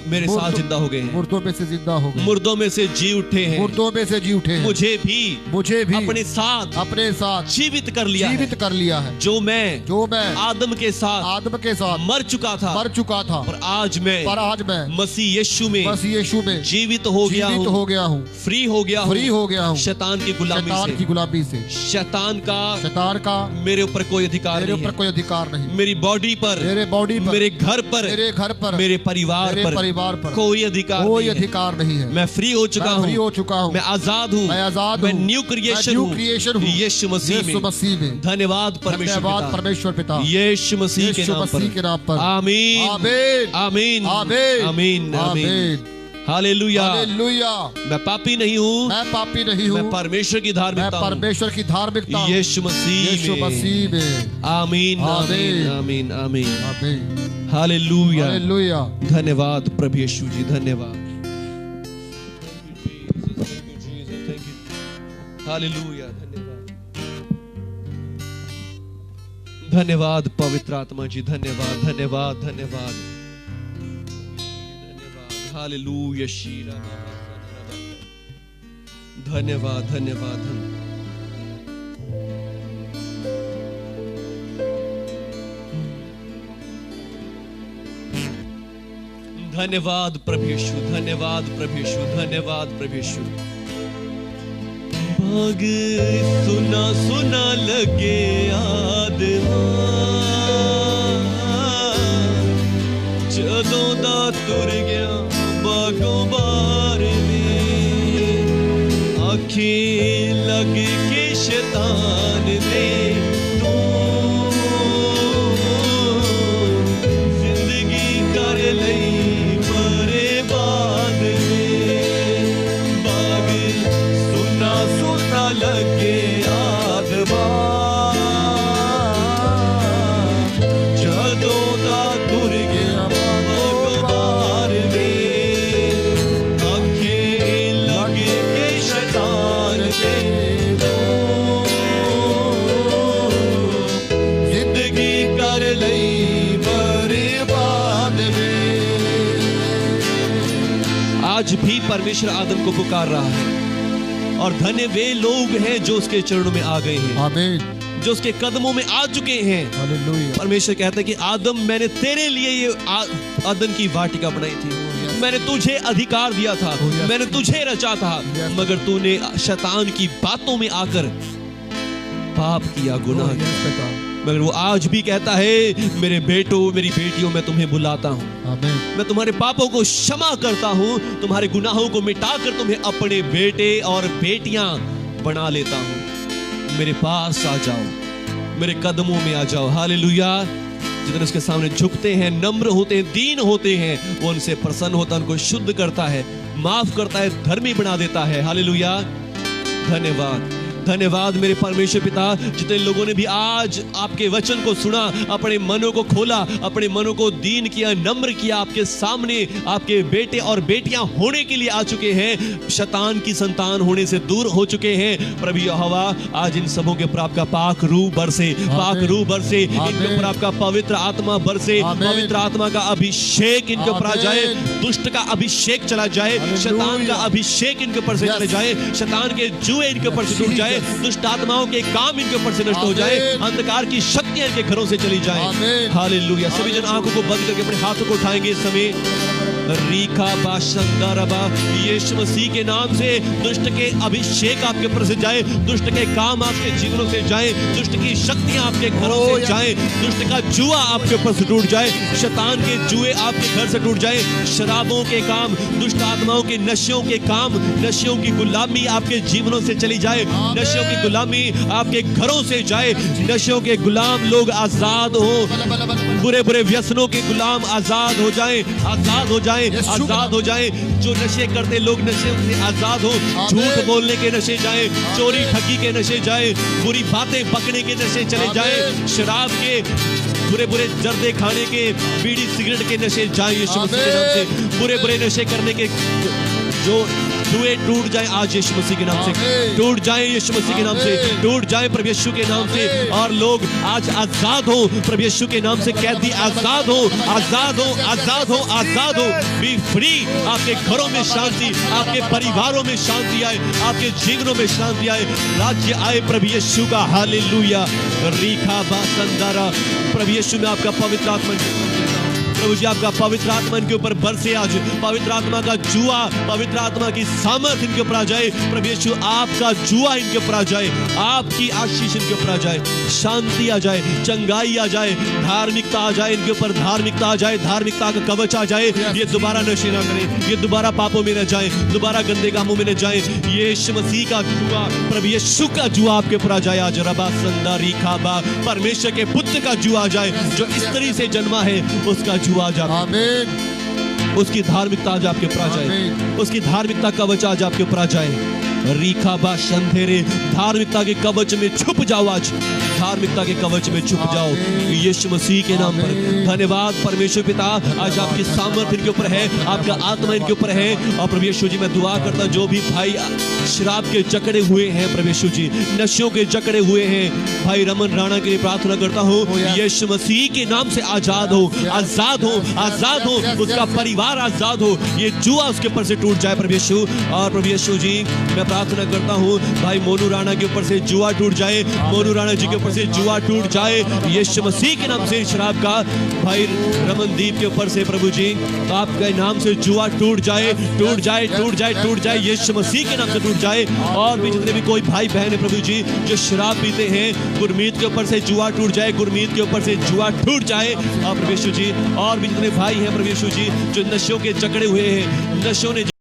मेरे साथ जिंदा हो गए हैं। मुर्दों में से जिंदा हो गए, मुर्दों में से जी उठे हैं। मुझे भी अपने साथ जीवित कर लिया है। जो मैं आदम के साथ मर चुका था, पर आज मैं मसीह यीशु में जीवित हो गया हूँ, फ्री हो गया हूँ शैतान की गुलामी से। शैतान का मेरे ऊपर कोई अधिकार नहीं। मेरी बॉडी पर, मेरे घर पर, मेरे परिवार पर कोई अधिकार नहीं है। मैं फ्री हो चुका हूँ, मैं आजाद हूँ, मैं न्यू क्रिएशन हूँ यीशु मसीह में। धन्यवाद परमेश्वर पिता, यीशु मसीह के नाम पर। आमीन, आमीन, आमीन, आमीन। हालेलुया। मैं पापी नहीं हूँ, मैं परमेश्वर की धार्मिकता हूँ यीशु मसीह में। आमीन, आमीन, आमीन, आमीन। हालेलुया। धन्यवाद प्रभु यीशु जी, धन्यवाद। हालेलुया, धन्यवाद पवित्र आत्मा जी, धन्यवाद। हालेलुया, शीरा, धन्यवाद। धन्यवाद प्रभु यीशु, धन्यवाद प्रभु यीशु। भाग सुना लगे आदमा, जदों दा तुर गया बागों बार में, आँखें लग के शैतान दे तू जिंदगी कर लई बर्बाद में। बाग सुना लगे आदमा, जदों दा तुर गया आज भी परमेश्वर आदम को पुकार रहा है, और धन्य वे लोग हैं जो उसके चरणों में आ गए हैं, आमीन, जो उसके कदमों में आ चुके हैं। हालेलुया। परमेश्वर कहता है कि आदम, मैंने तेरे लिए ये अदन की वाटिका बनाई थी, मैंने तुझे अधिकार दिया था, मैंने तुझे रचा था, मगर तूने शैतान की बातों में आकर पाप किया, गुनाह किया। मगर वो आज भी कहता है, मेरे बेटों, मेरी बेटियों, मैं तुम्हें बुलाता हूँ, मैं तुम्हारे पापों को क्षमा करता हूँ, तुम्हारे गुनाहों को मिटाकर तुम्हें अपने बेटे और बेटियां बना लेता हूँ। मेरे पास आ जाओ, मेरे कदमों में आ जाओ। हालेलुया। जितने उसके सामने झुकते हैं, नम्र होते हैं, दीन होते हैं, वो उनसे प्रसन्न होता है, उनको शुद्ध करता है, माफ करता है, धर्मी बना देता है। हालेलुया। धन्यवाद मेरे परमेश्वर पिता। जितने लोगों ने भी आज आपके वचन को सुना, अपने मनों को खोला, अपने मनों को दीन किया, नम्र किया, आपके सामने आपके बेटे और बेटियां होने के लिए आ चुके हैं, शैतान की संतान होने से दूर हो चुके हैं, प्रभु यहोवा आज इन सबों के ऊपर आपका पाक रूह बरसे, इनके ऊपर आपका पवित्र आत्मा बरसे, पवित्र आत्मा का अभिषेक इनके ऊपर आ जाए, दुष्ट का अभिषेक चला जाए, शैतान का अभिषेक इनके ऊपर से चले जाए, शैतान के जुए इनके ऊपर से टूट जाए, दुष्ट आत्माओं के काम इनके ऊपर से नष्ट हो जाए, अंधकार की शक्तियां इनके घरों से चली जाए। हालेलुया। सभी जन आंखों को बंद करके अपने हाथों को उठाएंगे इस समय। रीखा बाशंदारबा, यीशु मसीह के नाम से दुष्ट के अभिषेक आपके ऊपर से जाए, दुष्ट के काम आपके जीवनों से जाए, दुष्ट की शक्तियां आपके घरों से जाए, दुष्ट का जुआ आपके ऊपर से टूट जाए, शैतान के जुए आपके घर से टूट जाए, शराबों के काम, दुष्ट आत्माओं के नशों के काम, नशों की गुलामी आपके जीवनों से चली जाए, नशों की गुलामी आपके घरों से जाए, नशों के गुलाम लोग आजाद हो, बुरे बुरे व्यसनों के गुलाम आजाद हो जाएं, आजाद हो जाएं, आजाद हो जाएं। जो नशे करते लोग नशे से आजाद हो, झूठ बोलने के नशे जाएं, चोरी ठगी के नशे जाएं, बुरी बातें बकने के नशे चले जाएं, शराब के बुरे बुरे जर्दे खाने के, बीड़ी सिगरेट के नशे जाएं यीशु मसीह के नाम से, बुरे बुरे नशे करने के जो जुए टूट जाए आज यीशु मसीह के नाम से, टूट जाए यीशु मसीह के नाम से, टूट जाए प्रभु यीशु के नाम से, और लोग आज आजाद हो प्रभु यीशु के नाम से। कैदी आजाद हो, आजाद हो, आजाद हो, आजाद हो, बी फ्री। आपके घरों में शांति, आपके परिवारों में शांति आए, आपके जीवनों में शांति आए, राज्य आए प्रभु यीशु का। हालेलुया। रीखा बासंदारा, प्रभु यीशु में आपका पवित्र आत्मा, प्रभु जी आपका पवित्र आत्मा इनके ऊपर बरसे आज, पवित्र आत्मा का जुआ, पवित्र आत्मा की सामर्थ इनके ऊपर आ जाए प्रभु यीशु, आपका जुआ इनके ऊपर आ जाए, आपकी आशीष इनके ऊपर आ जाए, शांति आ जाए, चंगाई आ जाए, धार्मिकता आ जाए इनके ऊपर, धार्मिकता आ जाए, धार्मिकता का कवच आ जाए। ये दोबारा नशे ना करें, ये दोबारा पापों में न जाए, दोबारा गंदे कामों में न जाए। यीशु मसीह का जुआ, प्रभु यीशु का जुआ आपके ऊपर आ जाए आज। रबा संदा रीखा बा, परमेश्वर के पुत्र का जुआ आ जाए, जो स्त्री से जन्मा है उसका जुआ आ जाए, आमीन। उसकी धार्मिकता आज आपके ऊपर आ जाए, उसकी धार्मिकता कवच आज आपके ऊपर आ जाए। रीखा बा शंधेरे, धार्मिकता के कवच में छुप जाओ आज, धार्मिकता के कवच में छुप जाओ यीशु मसीह के नाम पर। धन्यवाद परमेश्वर पिता, आज आपकी सामर्थ इनके ऊपर है, आपका आत्मा इनके ऊपर है। और प्रभु यीशु जी मैं दुआ करता जो भी भाई शराब के जकड़े हुए हैं प्रभु यीशु जी, नशों के जकड़े हुए हैं, भाई रमन राणा के लिए प्रार्थना करता हूँ यीशु मसीह के नाम से आजाद हो, आजाद हो, आजाद हो, उसका परिवार आजाद हो, ये जुआ उसके ऊपर से टूट जाए प्रभु यीशु। और प्रभु यीशु जी मैं प्रार्थना करता हूँ भाई मोनू राणा के ऊपर से जुआ टूट जाए, मोनू राणा जी के ऊपर से जुआ टूट जाए यीशु मसीह के नाम से। शराब का भाई रमनदीप के ऊपर से प्रभु जी आपके नाम से जुआ टूट जाए, टूट जाए, टूट जाए, टूट जाए यीशु मसीह के नाम से टूट जाए। और भी जितने भी कोई भाई बहन है प्रभु जी जो शराब पीते हैं, गुरमीत के ऊपर से जुआ टूट जाए, गुरमीत के ऊपर से जुआ टूट जाए प्रभु यीशु जी। और भी जितने भाई हैं प्रभु यीशु जी जो नशों के जकड़े हुए हैं, नशों ने